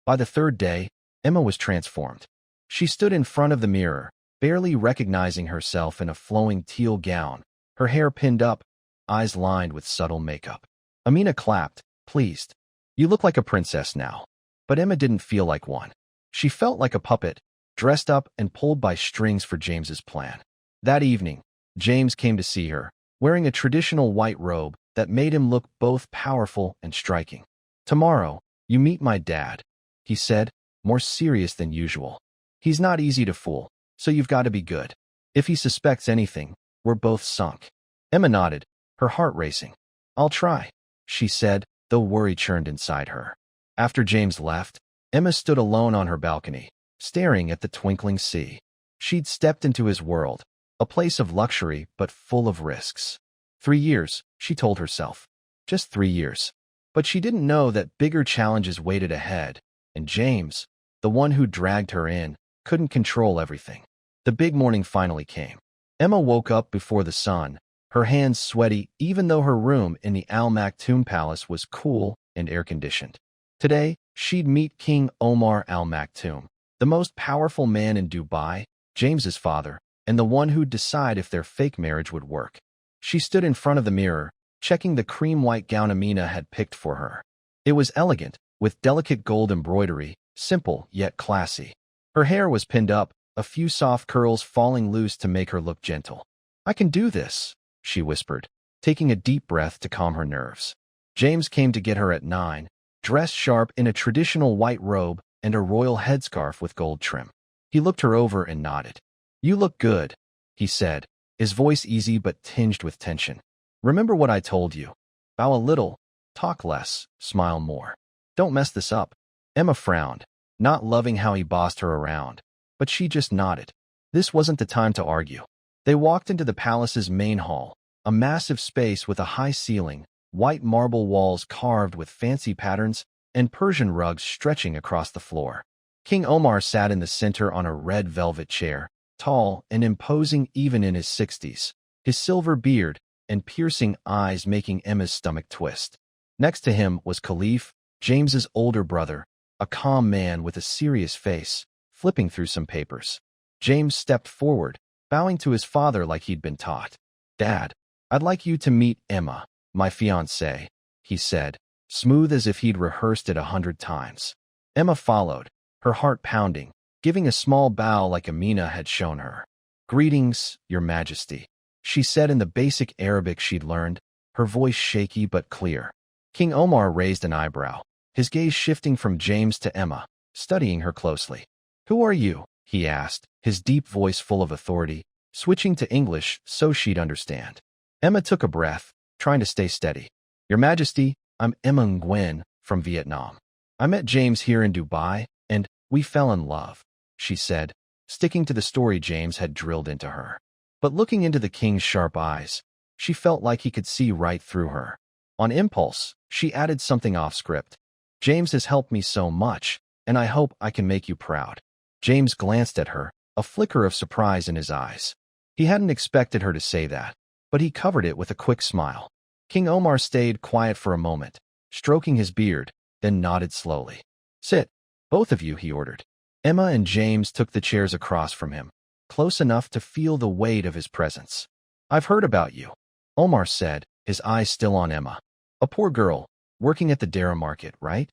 By the 3rd day, Emma was transformed. She stood in front of the mirror, barely recognizing herself in a flowing teal gown, her hair pinned up, eyes lined with subtle makeup. Amina clapped, pleased. "You look like a princess now." But Emma didn't feel like one. She felt like a puppet, dressed up and pulled by strings for James's plan. That evening, James came to see her, wearing a traditional white robe that made him look both powerful and striking. "Tomorrow, you meet my dad," he said, more serious than usual. "He's not easy to fool, so you've got to be good. If he suspects anything, we're both sunk." Emma nodded, her heart racing. "I'll try," she said, though worry churned inside her. After James left, Emma stood alone on her balcony, staring at the twinkling sea. She'd stepped into his world, a place of luxury but full of risks. 3 years, she told herself. Just 3 years. But she didn't know that bigger challenges waited ahead, and James, the one who dragged her in, couldn't control everything. The big morning finally came. Emma woke up before the sun, her hands sweaty even though her room in the Al Maktoum Palace was cool and air-conditioned. Today, she'd meet King Omar Al Maktoum, the most powerful man in Dubai, James's father, and the one who'd decide if their fake marriage would work. She stood in front of the mirror, checking the cream-white gown Amina had picked for her. It was elegant, with delicate gold embroidery, simple yet classy. Her hair was pinned up, a few soft curls falling loose to make her look gentle. "I can do this," she whispered, taking a deep breath to calm her nerves. James came to get her at 9, dressed sharp in a traditional white robe and a royal headscarf with gold trim. He looked her over and nodded. "You look good," he said, his voice easy but tinged with tension. "Remember what I told you. Bow a little, talk less, smile more. Don't mess this up." Emma frowned, not loving how he bossed her around, but she just nodded. This wasn't the time to argue. They walked into the palace's main hall, a massive space with a high ceiling, white marble walls carved with fancy patterns, and Persian rugs stretching across the floor. King Omar sat in the center on a red velvet chair, tall and imposing even in his 60s, his silver beard and piercing eyes making Emma's stomach twist. Next to him was Khalif, James's older brother, a calm man with a serious face, flipping through some papers. James stepped forward, bowing to his father like he'd been taught. "Dad, I'd like you to meet Emma, my fiancée," he said, smooth as if he'd rehearsed it 100 times. Emma followed, her heart pounding, giving a small bow like Amina had shown her. "Greetings, Your Majesty," she said in the basic Arabic she'd learned, her voice shaky but clear. King Omar raised an eyebrow, his gaze shifting from James to Emma, studying her closely. "Who are you?" he asked, his deep voice full of authority, switching to English so she'd understand. Emma took a breath, trying to stay steady. "Your Majesty, I'm Emma Nguyen from Vietnam. I met James here in Dubai, and we fell in love," she said, sticking to the story James had drilled into her. But looking into the king's sharp eyes, she felt like he could see right through her. On impulse, she added something off script. "James has helped me so much, and I hope I can make you proud." James glanced at her, a flicker of surprise in his eyes. He hadn't expected her to say that, but he covered it with a quick smile. King Omar stayed quiet for a moment, stroking his beard, then nodded slowly. "Sit, both of you," he ordered. Emma and James took the chairs across from him, close enough to feel the weight of his presence. "I've heard about you," Omar said, his eyes still on Emma. "A poor girl, working at the dairy market, right?"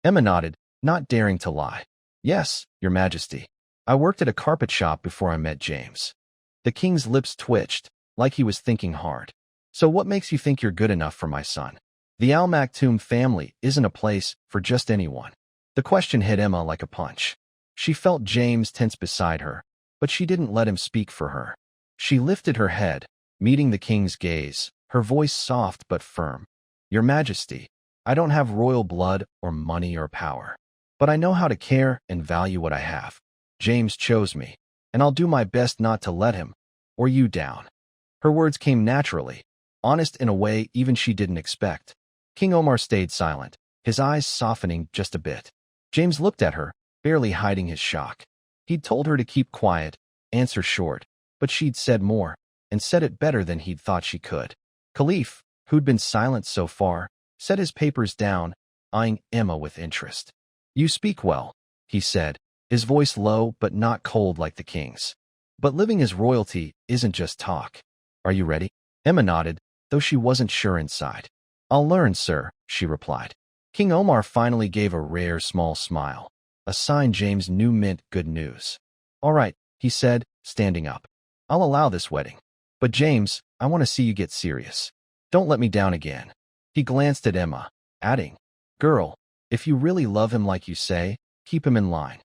Emma nodded, not daring to lie. "Yes, Your Majesty. I worked at a carpet shop before I met James." The king's lips twitched, like he was thinking hard. "So what makes you think you're good enough for my son? The Al Maktoum family isn't a place for just anyone." The question hit Emma like a punch. She felt James tense beside her, but she didn't let him speak for her. She lifted her head, meeting the king's gaze, her voice soft but firm. "Your Majesty, I don't have royal blood or money or power, but I know how to care and value what I have. James chose me, and I'll do my best not to let him or you down." Her words came naturally, honest in a way even she didn't expect. King Omar stayed silent, his eyes softening just a bit. James looked at her, barely hiding his shock. He'd told her to keep quiet, answer short, but she'd said more, and said it better than he'd thought she could. Khalif, who'd been silent so far, set his papers down, eyeing Emma with interest. "You speak well," he said, his voice low but not cold like the king's. "But living as royalty isn't just talk. Are you ready?" Emma nodded, though she wasn't sure inside. "I'll learn, sir," she replied. King Omar finally gave a rare small smile, a sign James knew meant good news. "All right," he said, standing up. "I'll allow this wedding. But James, I want to see you get serious. Don't let me down again." He glanced at Emma, adding, "Girl, if you really love him like you say, keep him in line."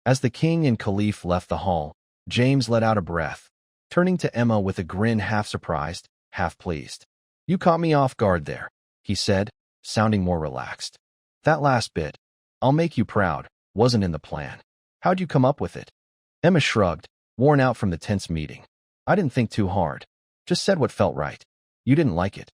As the king and Khalif left the hall, James let out a breath, turning to Emma with a grin half surprised, half pleased. "You caught me off guard there," he said, sounding more relaxed. "That last bit, 'I'll make you proud,' wasn't in the plan. How'd you come up with it?" Emma shrugged, worn out from the tense meeting. "I didn't think too hard. Just said what felt right. You didn't like it."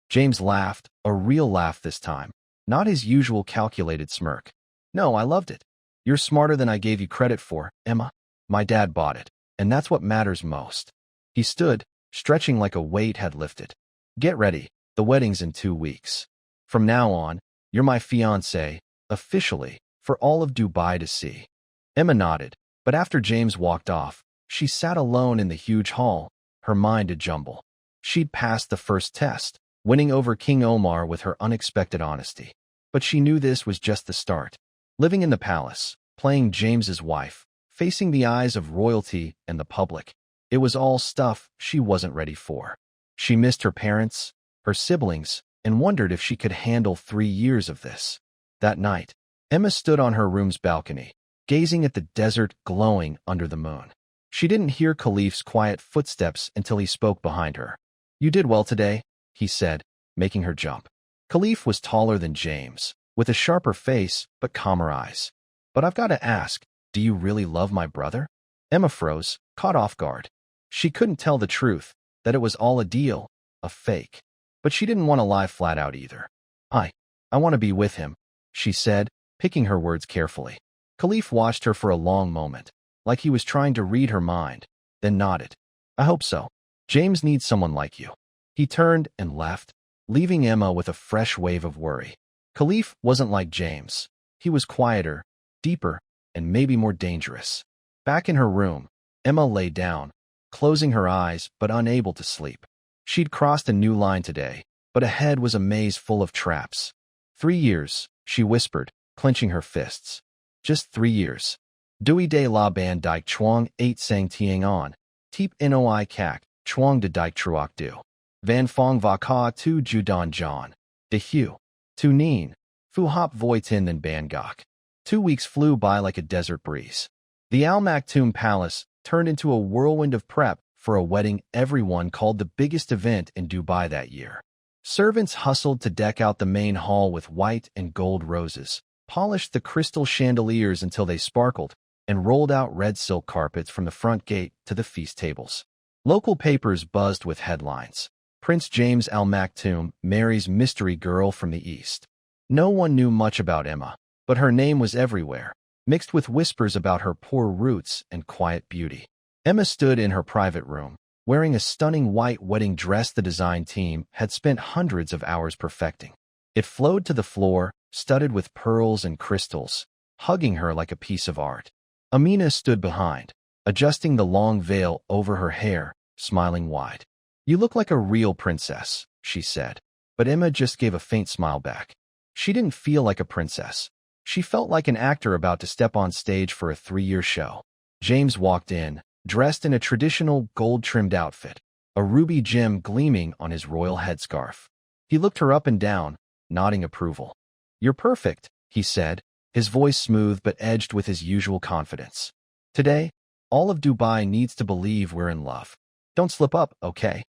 James laughed, a real laugh this time, not his usual calculated smirk. "No, I loved it. You're smarter than I gave you credit for, Emma. My dad bought it, and that's what matters most." He stood, stretching like a weight had lifted. "Get ready, the wedding's in 2 weeks. From now on, you're my fiancée, officially, for all of Dubai to see." Emma nodded, but after James walked off, she sat alone in the huge hall, her mind a jumble. She'd passed the first test, winning over King Omar with her unexpected honesty. But she knew this was just the start. Living in the palace, playing James's wife, facing the eyes of royalty and the public, it was all stuff she wasn't ready for. She missed her parents, her siblings, and wondered if she could handle 3 years of this. That night, Emma stood on her room's balcony, gazing at the desert glowing under the moon. She didn't hear Khalif's quiet footsteps until he spoke behind her. "You did well today," he said, making her jump. Khalif was taller than James, with a sharper face but calmer eyes. "But I've got to ask, do you really love my brother?" Emma froze, caught off guard. She couldn't tell the truth, that it was all a deal, a fake. But she didn't want to lie flat out either. I want to be with him," she said, picking her words carefully. Khalif watched her for a long moment, like he was trying to read her mind, then nodded. "I hope so. James needs someone like you." He turned and left, leaving Emma with a fresh wave of worry. Khalif wasn't like James, He was quieter, deeper, and maybe more dangerous. Back in her room, Emma lay down, closing her eyes but unable to sleep. She'd crossed a new line today, but ahead was a maze full of traps. 3 years, she whispered, clenching her fists. Just 3 years. Dui de la ban dike chuang 8 sang tiang on. Teep noi kak, chuang de dike truok du. Van fong va ka tu ju don john. De hu. Tu neen. Fu hop voi tin than Bangkok. 2 weeks flew by like a desert breeze. The Al Maktoum Palace turned into a whirlwind of prep for a wedding everyone called the biggest event in Dubai that year. Servants hustled to deck out the main hall with white and gold roses, polished the crystal chandeliers until they sparkled, and rolled out red silk carpets from the front gate to the feast tables. Local papers buzzed with headlines. Prince James Al Maktoum marries mystery girl from the East. No one knew much about Emma, but her name was everywhere, mixed with whispers about her poor roots and quiet beauty. Emma stood in her private room, wearing a stunning white wedding dress the design team had spent hundreds of hours perfecting. It flowed to the floor, studded with pearls and crystals, hugging her like a piece of art. Amina stood behind, adjusting the long veil over her hair, smiling wide. "You look like a real princess," she said. But Emma just gave a faint smile back. She didn't feel like a princess. She felt like an actor about to step on stage for a 3-year show. James walked in, dressed in a traditional gold-trimmed outfit, a ruby gem gleaming on his royal headscarf. He looked her up and down, nodding approval. "You're perfect," he said, his voice smooth but edged with his usual confidence. "Today, all of Dubai needs to believe we're in love. Don't slip up, okay?"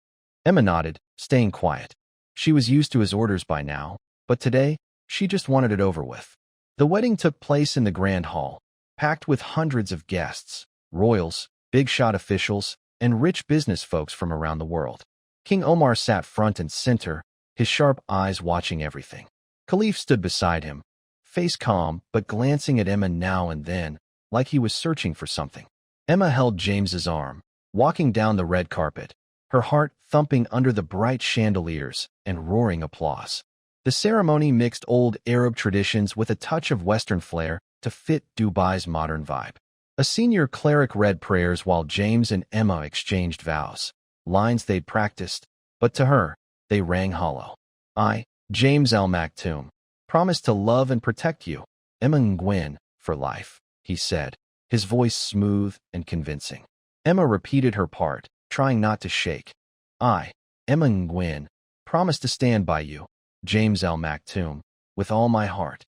Emma nodded, staying quiet. She was used to his orders by now, but today, she just wanted it over with. The wedding took place in the Grand Hall, packed with hundreds of guests, royals, big-shot officials, and rich business folks from around the world. King Omar sat front and center, his sharp eyes watching everything. Khalif stood beside him, face calm but glancing at Emma now and then, like he was searching for something. Emma held James's arm, walking down the red carpet, her heart thumping under the bright chandeliers and roaring applause. The ceremony mixed old Arab traditions with a touch of Western flair to fit Dubai's modern vibe. A senior cleric read prayers while James and Emma exchanged vows, lines they'd practiced, but to her, they rang hollow. "I, James Al Maktoum, promise to love and protect you, Emma Nguyen, for life," he said, his voice smooth and convincing. Emma repeated her part, trying not to shake. "I, Emma Nguyen, promise to stand by you, James Al Maktoum, with all my heart."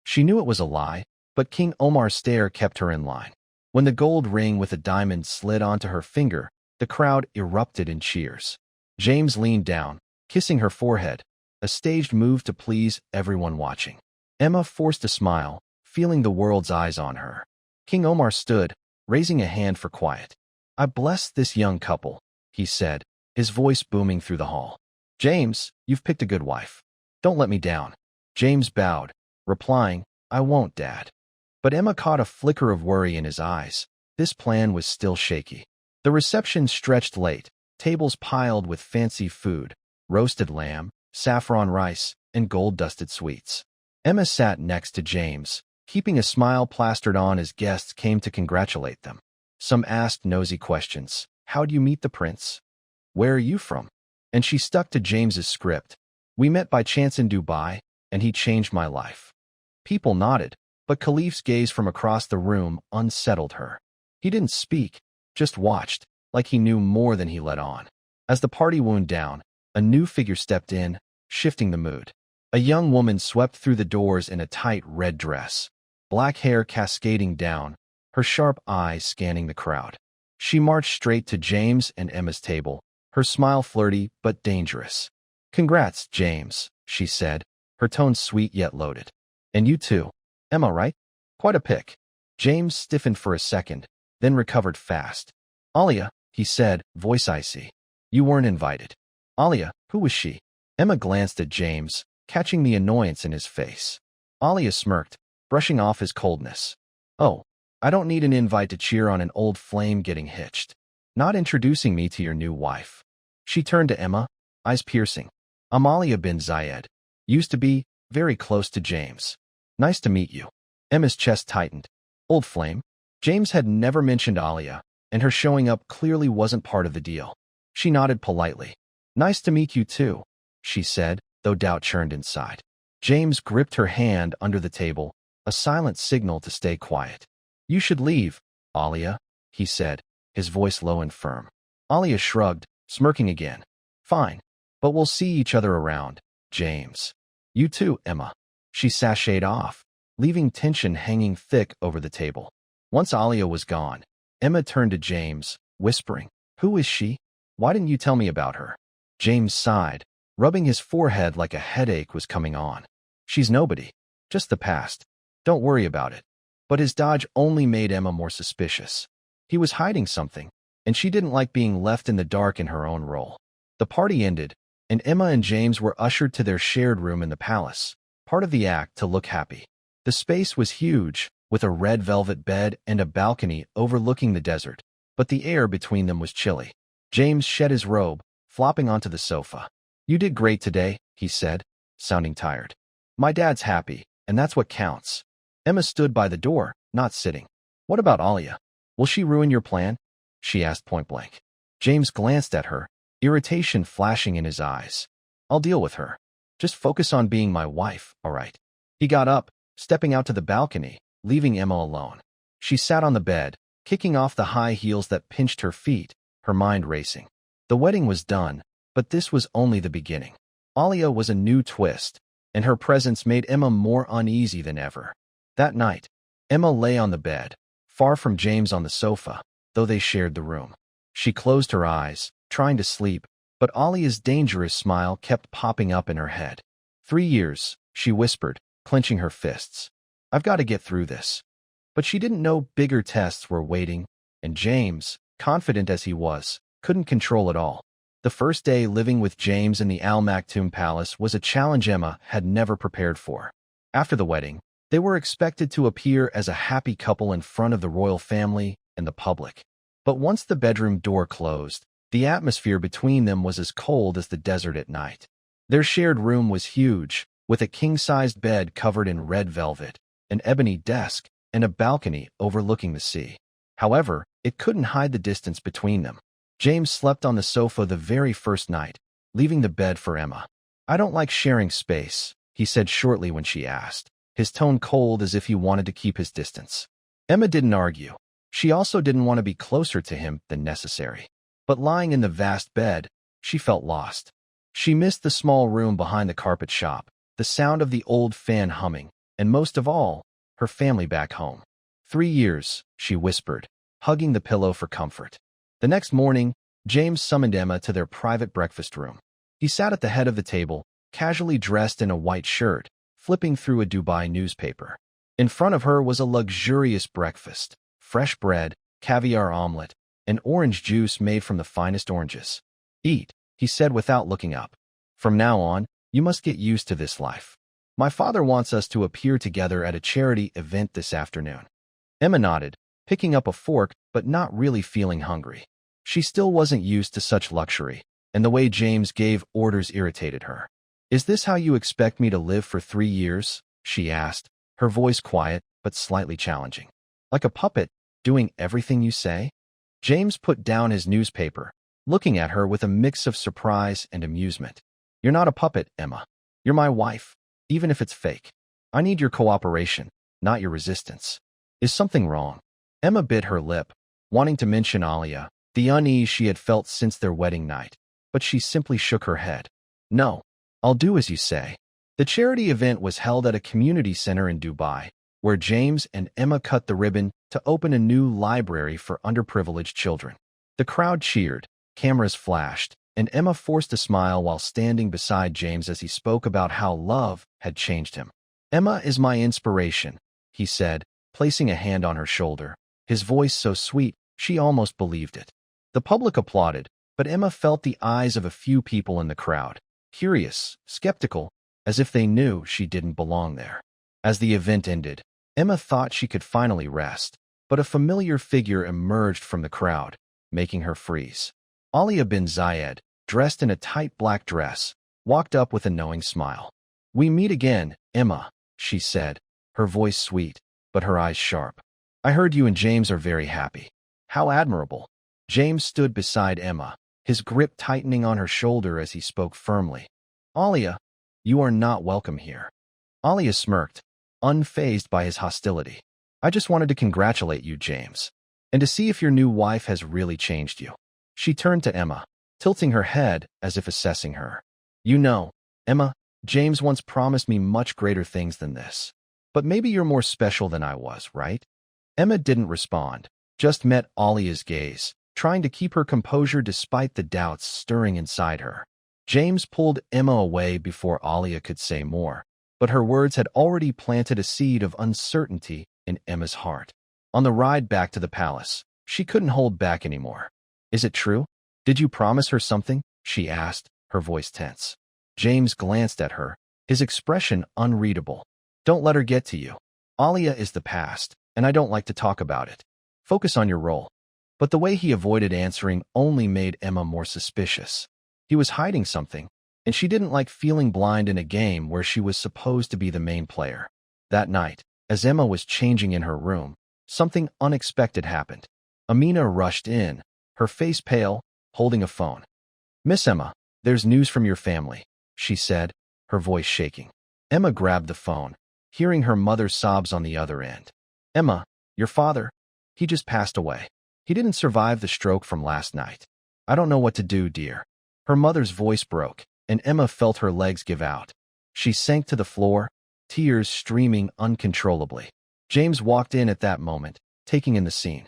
She knew it was a lie, but King Omar's stare kept her in line. When the gold ring with a diamond slid onto her finger, the crowd erupted in cheers. James leaned down, kissing her forehead, a staged move to please everyone watching. Emma forced a smile, feeling the world's eyes on her. King Omar stood, raising a hand for quiet. "I bless this young couple," he said, his voice booming through the hall. "James, you've picked a good wife. Don't let me down." James bowed, replying, "I won't, Dad." But Emma caught a flicker of worry in his eyes. This plan was still shaky. The reception stretched late, tables piled with fancy food, roasted lamb, saffron rice, and gold-dusted sweets. Emma sat next to James, keeping a smile plastered on as guests came to congratulate them. Some asked nosy questions. "How'd you meet the prince? Where are you from?" And she stuck to James's script. "We met by chance in Dubai, and he changed my life." People nodded, but Khalif's gaze from across the room unsettled her. He didn't speak, just watched, like he knew more than he let on. As the party wound down, a new figure stepped in, shifting the mood. A young woman swept through the doors in a tight red dress, black hair cascading down, her sharp eyes scanning the crowd. She marched straight to James and Emma's table, her smile flirty but dangerous. "Congrats, James," she said, her tone sweet yet loaded. "And you too. Emma, right? Quite a pick." James stiffened for a second, then recovered fast. "Alia," he said, voice icy. "You weren't invited." "Alia, who was she?" Emma glanced at James, catching the annoyance in his face. Alia smirked, brushing off his coldness. "Oh, I don't need an invite to cheer on an old flame getting hitched. Not introducing me to your new wife." She turned to Emma, eyes piercing. "Amalia bin Zayed. Used to be very close to James. Nice to meet you." Emma's chest tightened. Old flame? James had never mentioned Alia, and her showing up clearly wasn't part of the deal. She nodded politely. Nice to meet you too, she said, though doubt churned inside. James gripped her hand under the table, a silent signal to stay quiet. You should leave, Alia, he said, his voice low and firm. Alia shrugged, smirking again. Fine, but we'll see each other around, James. You too, Emma. She sashayed off, leaving tension hanging thick over the table. Once Alia was gone, Emma turned to James, whispering, Who is she? Why didn't you tell me about her? James sighed, rubbing his forehead like a headache was coming on. She's nobody. Just the past. Don't worry about it. But his dodge only made Emma more suspicious. He was hiding something, and she didn't like being left in the dark in her own role. The party ended, and Emma and James were ushered to their shared room in the palace, part of the act to look happy. The space was huge, with a red velvet bed and a balcony overlooking the desert, but the air between them was chilly. James shed his robe, flopping onto the sofa. You did great today, he said, sounding tired. My dad's happy, and that's what counts. Emma stood by the door, not sitting. What about Alia? Will she ruin your plan? She asked point-blank. James glanced at her, irritation flashing in his eyes. I'll deal with her. Just focus on being my wife, all right? He got up, stepping out to the balcony, leaving Emma alone. She sat on the bed, kicking off the high heels that pinched her feet, her mind racing. The wedding was done, but this was only the beginning. Alia was a new twist, and her presence made Emma more uneasy than ever. That night, Emma lay on the bed, far from James on the sofa, though they shared the room. She closed her eyes, trying to sleep, but Alia's dangerous smile kept popping up in her head. 3 years, she whispered, clenching her fists. I've got to get through this. But she didn't know bigger tests were waiting, and James, confident as he was, couldn't control it all. The first day living with James in the Al Maktoum Palace was a challenge Emma had never prepared for. After the wedding, they were expected to appear as a happy couple in front of the royal family and the public. But once the bedroom door closed, the atmosphere between them was as cold as the desert at night. Their shared room was huge, with a king-sized bed covered in red velvet, an ebony desk, and a balcony overlooking the sea. However, it couldn't hide the distance between them. James slept on the sofa the very first night, leaving the bed for Emma. I don't like sharing space, he said shortly when she asked, his tone cold as if he wanted to keep his distance. Emma didn't argue. She also didn't want to be closer to him than necessary. But lying in the vast bed, she felt lost. She missed the small room behind the carpet shop, the sound of the old fan humming, and most of all, her family back home. 3 years, she whispered, hugging the pillow for comfort. The next morning, James summoned Emma to their private breakfast room. He sat at the head of the table, casually dressed in a white shirt, flipping through a Dubai newspaper. In front of her was a luxurious breakfast, fresh bread, caviar omelet, and orange juice made from the finest oranges. Eat, he said without looking up. From now on, you must get used to this life. My father wants us to appear together at a charity event this afternoon. Emma nodded, picking up a fork but not really feeling hungry. She still wasn't used to such luxury, and the way James gave orders irritated her. Is this how you expect me to live for 3 years? She asked, her voice quiet but slightly challenging. Like a puppet, doing everything you say? James put down his newspaper, looking at her with a mix of surprise and amusement. You're not a puppet, Emma. You're my wife, even if it's fake. I need your cooperation, not your resistance. Is something wrong? Emma bit her lip, wanting to mention Alia, the unease she had felt since their wedding night, but she simply shook her head. No, I'll do as you say. The charity event was held at a community center in Dubai, where James and Emma cut the ribbon to open a new library for underprivileged children. The crowd cheered, cameras flashed, and Emma forced a smile while standing beside James as he spoke about how love had changed him. Emma is my inspiration, he said, placing a hand on her shoulder, his voice so sweet she almost believed it. The public applauded, but Emma felt the eyes of a few people in the crowd, curious, skeptical, as if they knew she didn't belong there. As the event ended, Emma thought she could finally rest, but a familiar figure emerged from the crowd, making her freeze. Alia bin Zayed, dressed in a tight black dress, walked up with a knowing smile. We meet again, Emma, she said, her voice sweet. but her eyes sharp. I heard you and James are very happy. How admirable. James stood beside Emma, his grip tightening on her shoulder as he spoke firmly. Alia, you are not welcome here. Alia smirked, unfazed by his hostility. I just wanted to congratulate you, James, and to see if your new wife has really changed you. She turned to Emma, tilting her head as if assessing her. You know, Emma, James once promised me much greater things than this. But maybe you're more special than I was, right? Emma didn't respond, just met Alia's gaze, trying to keep her composure despite the doubts stirring inside her. James pulled Emma away before Alia could say more, but her words had already planted a seed of uncertainty in Emma's heart. On the ride back to the palace, she couldn't hold back anymore. Is it true? Did you promise her something? She asked, her voice tense. James glanced at her, his expression unreadable. Don't let her get to you. Alia is the past, and I don't like to talk about it. Focus on your role. But the way he avoided answering only made Emma more suspicious. He was hiding something, and she didn't like feeling blind in a game where she was supposed to be the main player. That night, as Emma was changing in her room, something unexpected happened. Amina rushed in, her face pale, holding a phone. Miss Emma, there's news from your family, she said, her voice shaking. Emma grabbed the phone, hearing her mother's sobs on the other end. Emma, your father, he just passed away. He didn't survive the stroke from last night. I don't know what to do, dear. Her mother's voice broke, and Emma felt her legs give out. She sank to the floor, tears streaming uncontrollably. James walked in at that moment, taking in the scene.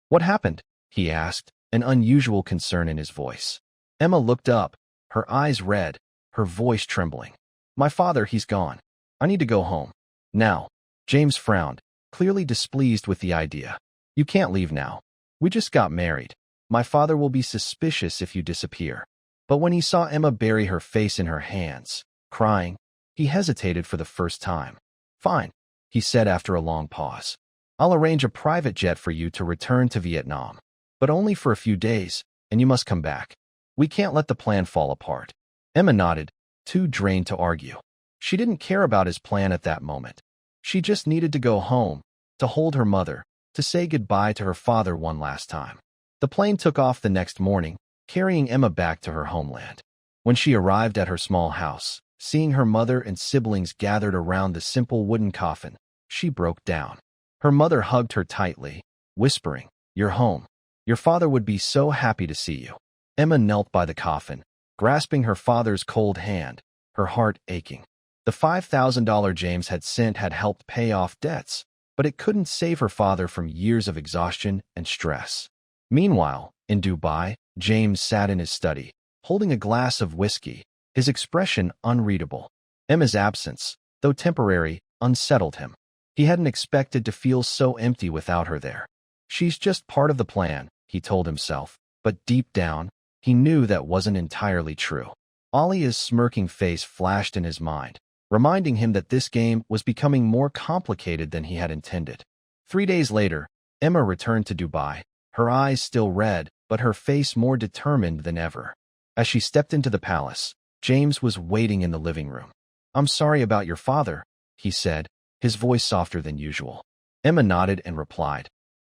What happened? He asked, an unusual concern in his voice. Emma looked up, her eyes red, her voice trembling. My father, he's gone. I need to go home. Now. James frowned, clearly displeased with the idea. You can't leave now. We just got married. My father will be suspicious if you disappear. But when he saw Emma bury her face in her hands, crying, he hesitated for the first time. Fine, he said after a long pause. I'll arrange a private jet for you to return to Vietnam. But only for a few days, and you must come back. We can't let the plan fall apart. Emma nodded, too drained to argue. She didn't care about his plan at that moment. She just needed to go home, to hold her mother, to say goodbye to her father one last time. The plane took off the next morning, carrying Emma back to her homeland. When she arrived at her small house, seeing her mother and siblings gathered around the simple wooden coffin, she broke down. Her mother hugged her tightly, whispering, You're home. Your father would be so happy to see you. Emma knelt by the coffin, grasping her father's cold hand, her heart aching. The $5,000 James had sent had helped pay off debts, but it couldn't save her father from years of exhaustion and stress. Meanwhile, in Dubai, James sat in his study, holding a glass of whiskey, his expression unreadable. Emma's absence, though temporary, unsettled him. He hadn't expected to feel so empty without her there. She's just part of the plan, he told himself, but deep down, he knew that wasn't entirely true. Alia's smirking face flashed in his mind, reminding him that this game was becoming more complicated than he had intended. 3 days later, Emma returned to Dubai, her eyes still red, but her face more determined than ever. As she stepped into the palace, James was waiting in the living room. I'm sorry about your father, he said, his voice softer than usual. Emma nodded and replied,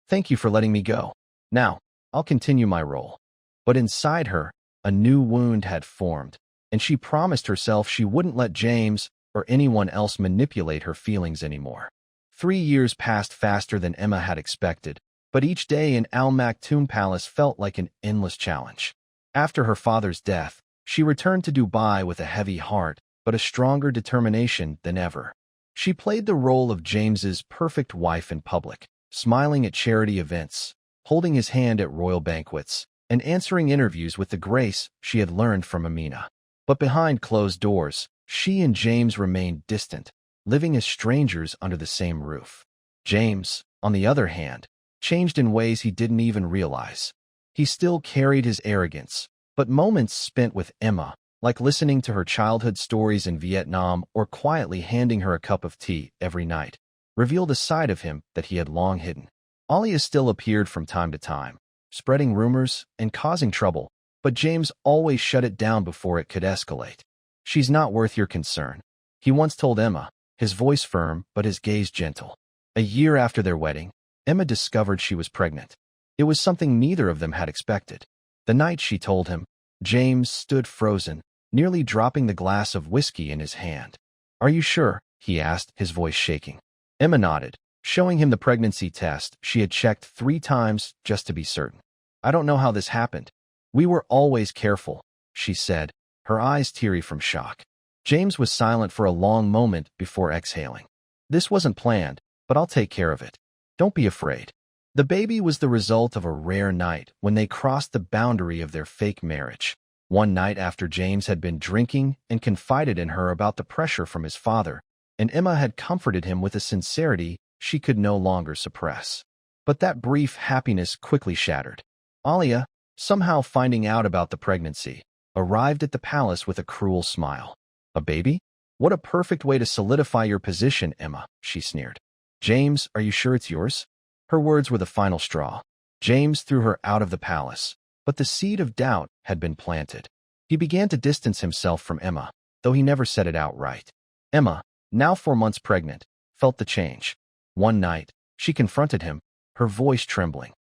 Thank you for letting me go. Now, I'll continue my role. But inside her, a new wound had formed, and she promised herself she wouldn't let James or anyone else manipulate her feelings anymore. 3 years passed faster than Emma had expected, but each day in Al Maktoum Palace felt like an endless challenge. After her father's death, she returned to Dubai with a heavy heart, but a stronger determination than ever. She played the role of James's perfect wife in public, smiling at charity events, holding his hand at royal banquets, and answering interviews with the grace she had learned from Amina. But behind closed doors, she and James remained distant, living as strangers under the same roof. James, on the other hand, changed in ways he didn't even realize. He still carried his arrogance, but moments spent with Emma, like listening to her childhood stories in Vietnam or quietly handing her a cup of tea every night, revealed a side of him that he had long hidden. Alia still appeared from time to time, spreading rumors and causing trouble, but James always shut it down before it could escalate. She's not worth your concern, he once told Emma, his voice firm but his gaze gentle. A year after their wedding, Emma discovered she was pregnant. It was something neither of them had expected. The night she told him, James stood frozen, nearly dropping the glass of whiskey in his hand. "Are you sure?" he asked, his voice shaking. Emma nodded, showing him the pregnancy test she had checked 3 times just to be certain. "I don't know how this happened. We were always careful," she said, her eyes teary from shock. James was silent for a long moment before exhaling. "This wasn't planned, but I'll take care of it. Don't be afraid." The baby was the result of a rare night when they crossed the boundary of their fake marriage. One night after James had been drinking and confided in her about the pressure from his father, and Emma had comforted him with a sincerity she could no longer suppress. But that brief happiness quickly shattered. Alia, somehow finding out about the pregnancy, arrived at the palace with a cruel smile. "A baby? What a perfect way to solidify your position, Emma," she sneered. "James, are you sure it's yours?" Her words were the final straw. James threw her out of the palace, but the seed of doubt had been planted. He began to distance himself from Emma, though he never said it outright. Emma, now 4 months pregnant, felt the change. One night, she confronted him, her voice trembling.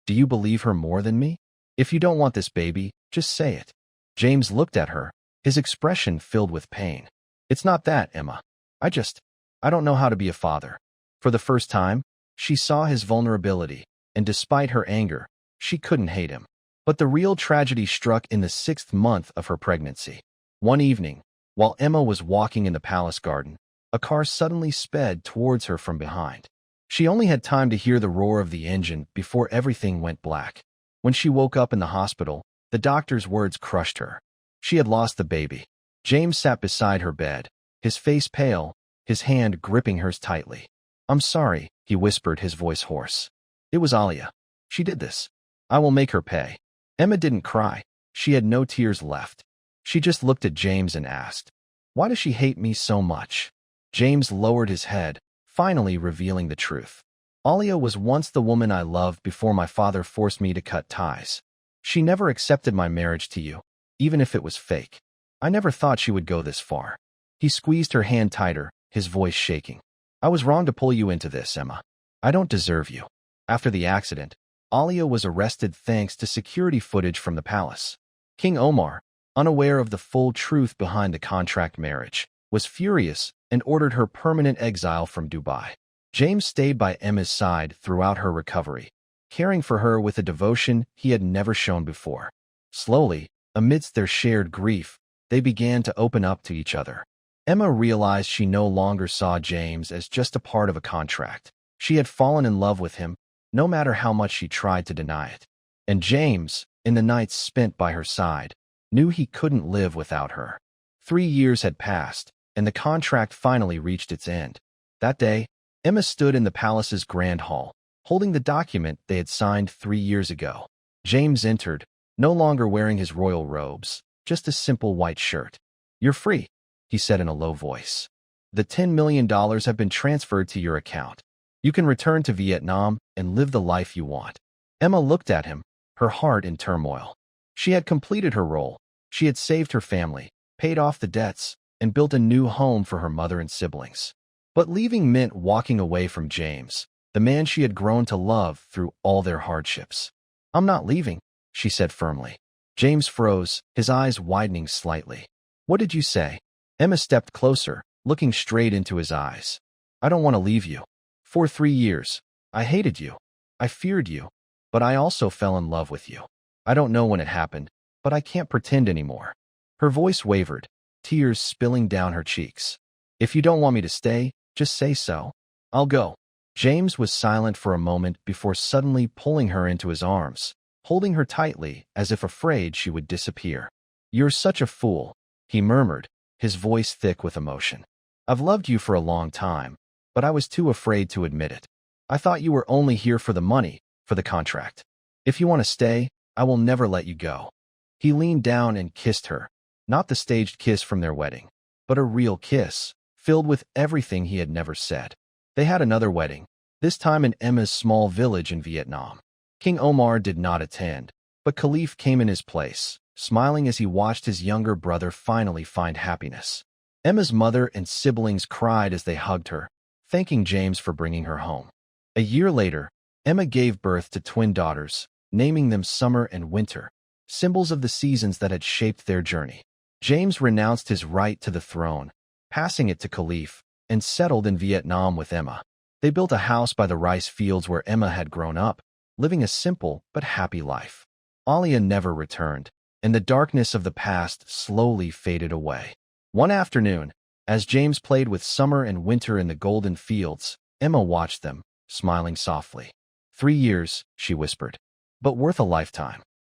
"Do you believe her more than me? If you don't want this baby, just say it." James looked at her, his expression filled with pain. "It's not that, Emma. I don't know how to be a father." For the first time, she saw his vulnerability, and despite her anger, she couldn't hate him. But the real tragedy struck in the 6th month of her pregnancy. One evening, while Emma was walking in the palace garden, a car suddenly sped towards her from behind. She only had time to hear the roar of the engine before everything went black. When she woke up in the hospital, the doctor's words crushed her. She had lost the baby. James sat beside her bed, his face pale, his hand gripping hers tightly. "I'm sorry," he whispered, his voice hoarse. "It was Alia. She did this. I will make her pay." Emma didn't cry. She had no tears left. She just looked at James and asked, "Why does she hate me so much?" James lowered his head, finally revealing the truth. "Alia was once the woman I loved before my father forced me to cut ties. She never accepted my marriage to you, even if it was fake. I never thought she would go this far." He squeezed her hand tighter, his voice shaking. "I was wrong to pull you into this, Emma. I don't deserve you." After the accident, Alia was arrested thanks to security footage from the palace. King Omar, unaware of the full truth behind the contract marriage, was furious and ordered her permanent exile from Dubai. James stayed by Emma's side throughout her recovery, caring for her with a devotion he had never shown before. Slowly, amidst their shared grief, they began to open up to each other. Emma realized she no longer saw James as just a part of a contract. She had fallen in love with him, no matter how much she tried to deny it. And James, in the nights spent by her side, knew he couldn't live without her. 3 years had passed, and the contract finally reached its end. That day, Emma stood in the palace's grand hall, holding the document they had signed 3 years ago. James entered, no longer wearing his royal robes, just a simple white shirt. "You're free," he said in a low voice. "The $10 million have been transferred to your account. You can return to Vietnam and live the life you want." Emma looked at him, her heart in turmoil. She had completed her role. She had saved her family, paid off the debts, and built a new home for her mother and siblings. But leaving meant walking away from James, the man she had grown to love through all their hardships. "I'm not leaving," she said firmly. James froze, his eyes widening slightly. "What did you say?" Emma stepped closer, looking straight into his eyes. "I don't want to leave you. For 3 years, I hated you. I feared you. But I also fell in love with you. I don't know when it happened, but I can't pretend anymore." Her voice wavered, tears spilling down her cheeks. "If you don't want me to stay, just say so. I'll go." James was silent for a moment before suddenly pulling her into his arms, holding her tightly as if afraid she would disappear. "You're such a fool," he murmured, his voice thick with emotion. "I've loved you for a long time, but I was too afraid to admit it. I thought you were only here for the money, for the contract. If you want to stay, I will never let you go." He leaned down and kissed her, not the staged kiss from their wedding, but a real kiss, filled with everything he had never said. They had another wedding, this time in Emma's small village in Vietnam. King Omar did not attend, but Khalif came in his place, smiling as he watched his younger brother finally find happiness. Emma's mother and siblings cried as they hugged her, thanking James for bringing her home. A year later, Emma gave birth to twin daughters, naming them Summer and Winter, symbols of the seasons that had shaped their journey. James renounced his right to the throne, passing it to Khalif, and settled in Vietnam with Emma. They built a house by the rice fields where Emma had grown up, living a simple but happy life. Alia never returned, and the darkness of the past slowly faded away. One afternoon, as James played with Summer and Winter in the golden fields, Emma watched them, smiling softly. 3 years, she whispered, but worth a lifetime.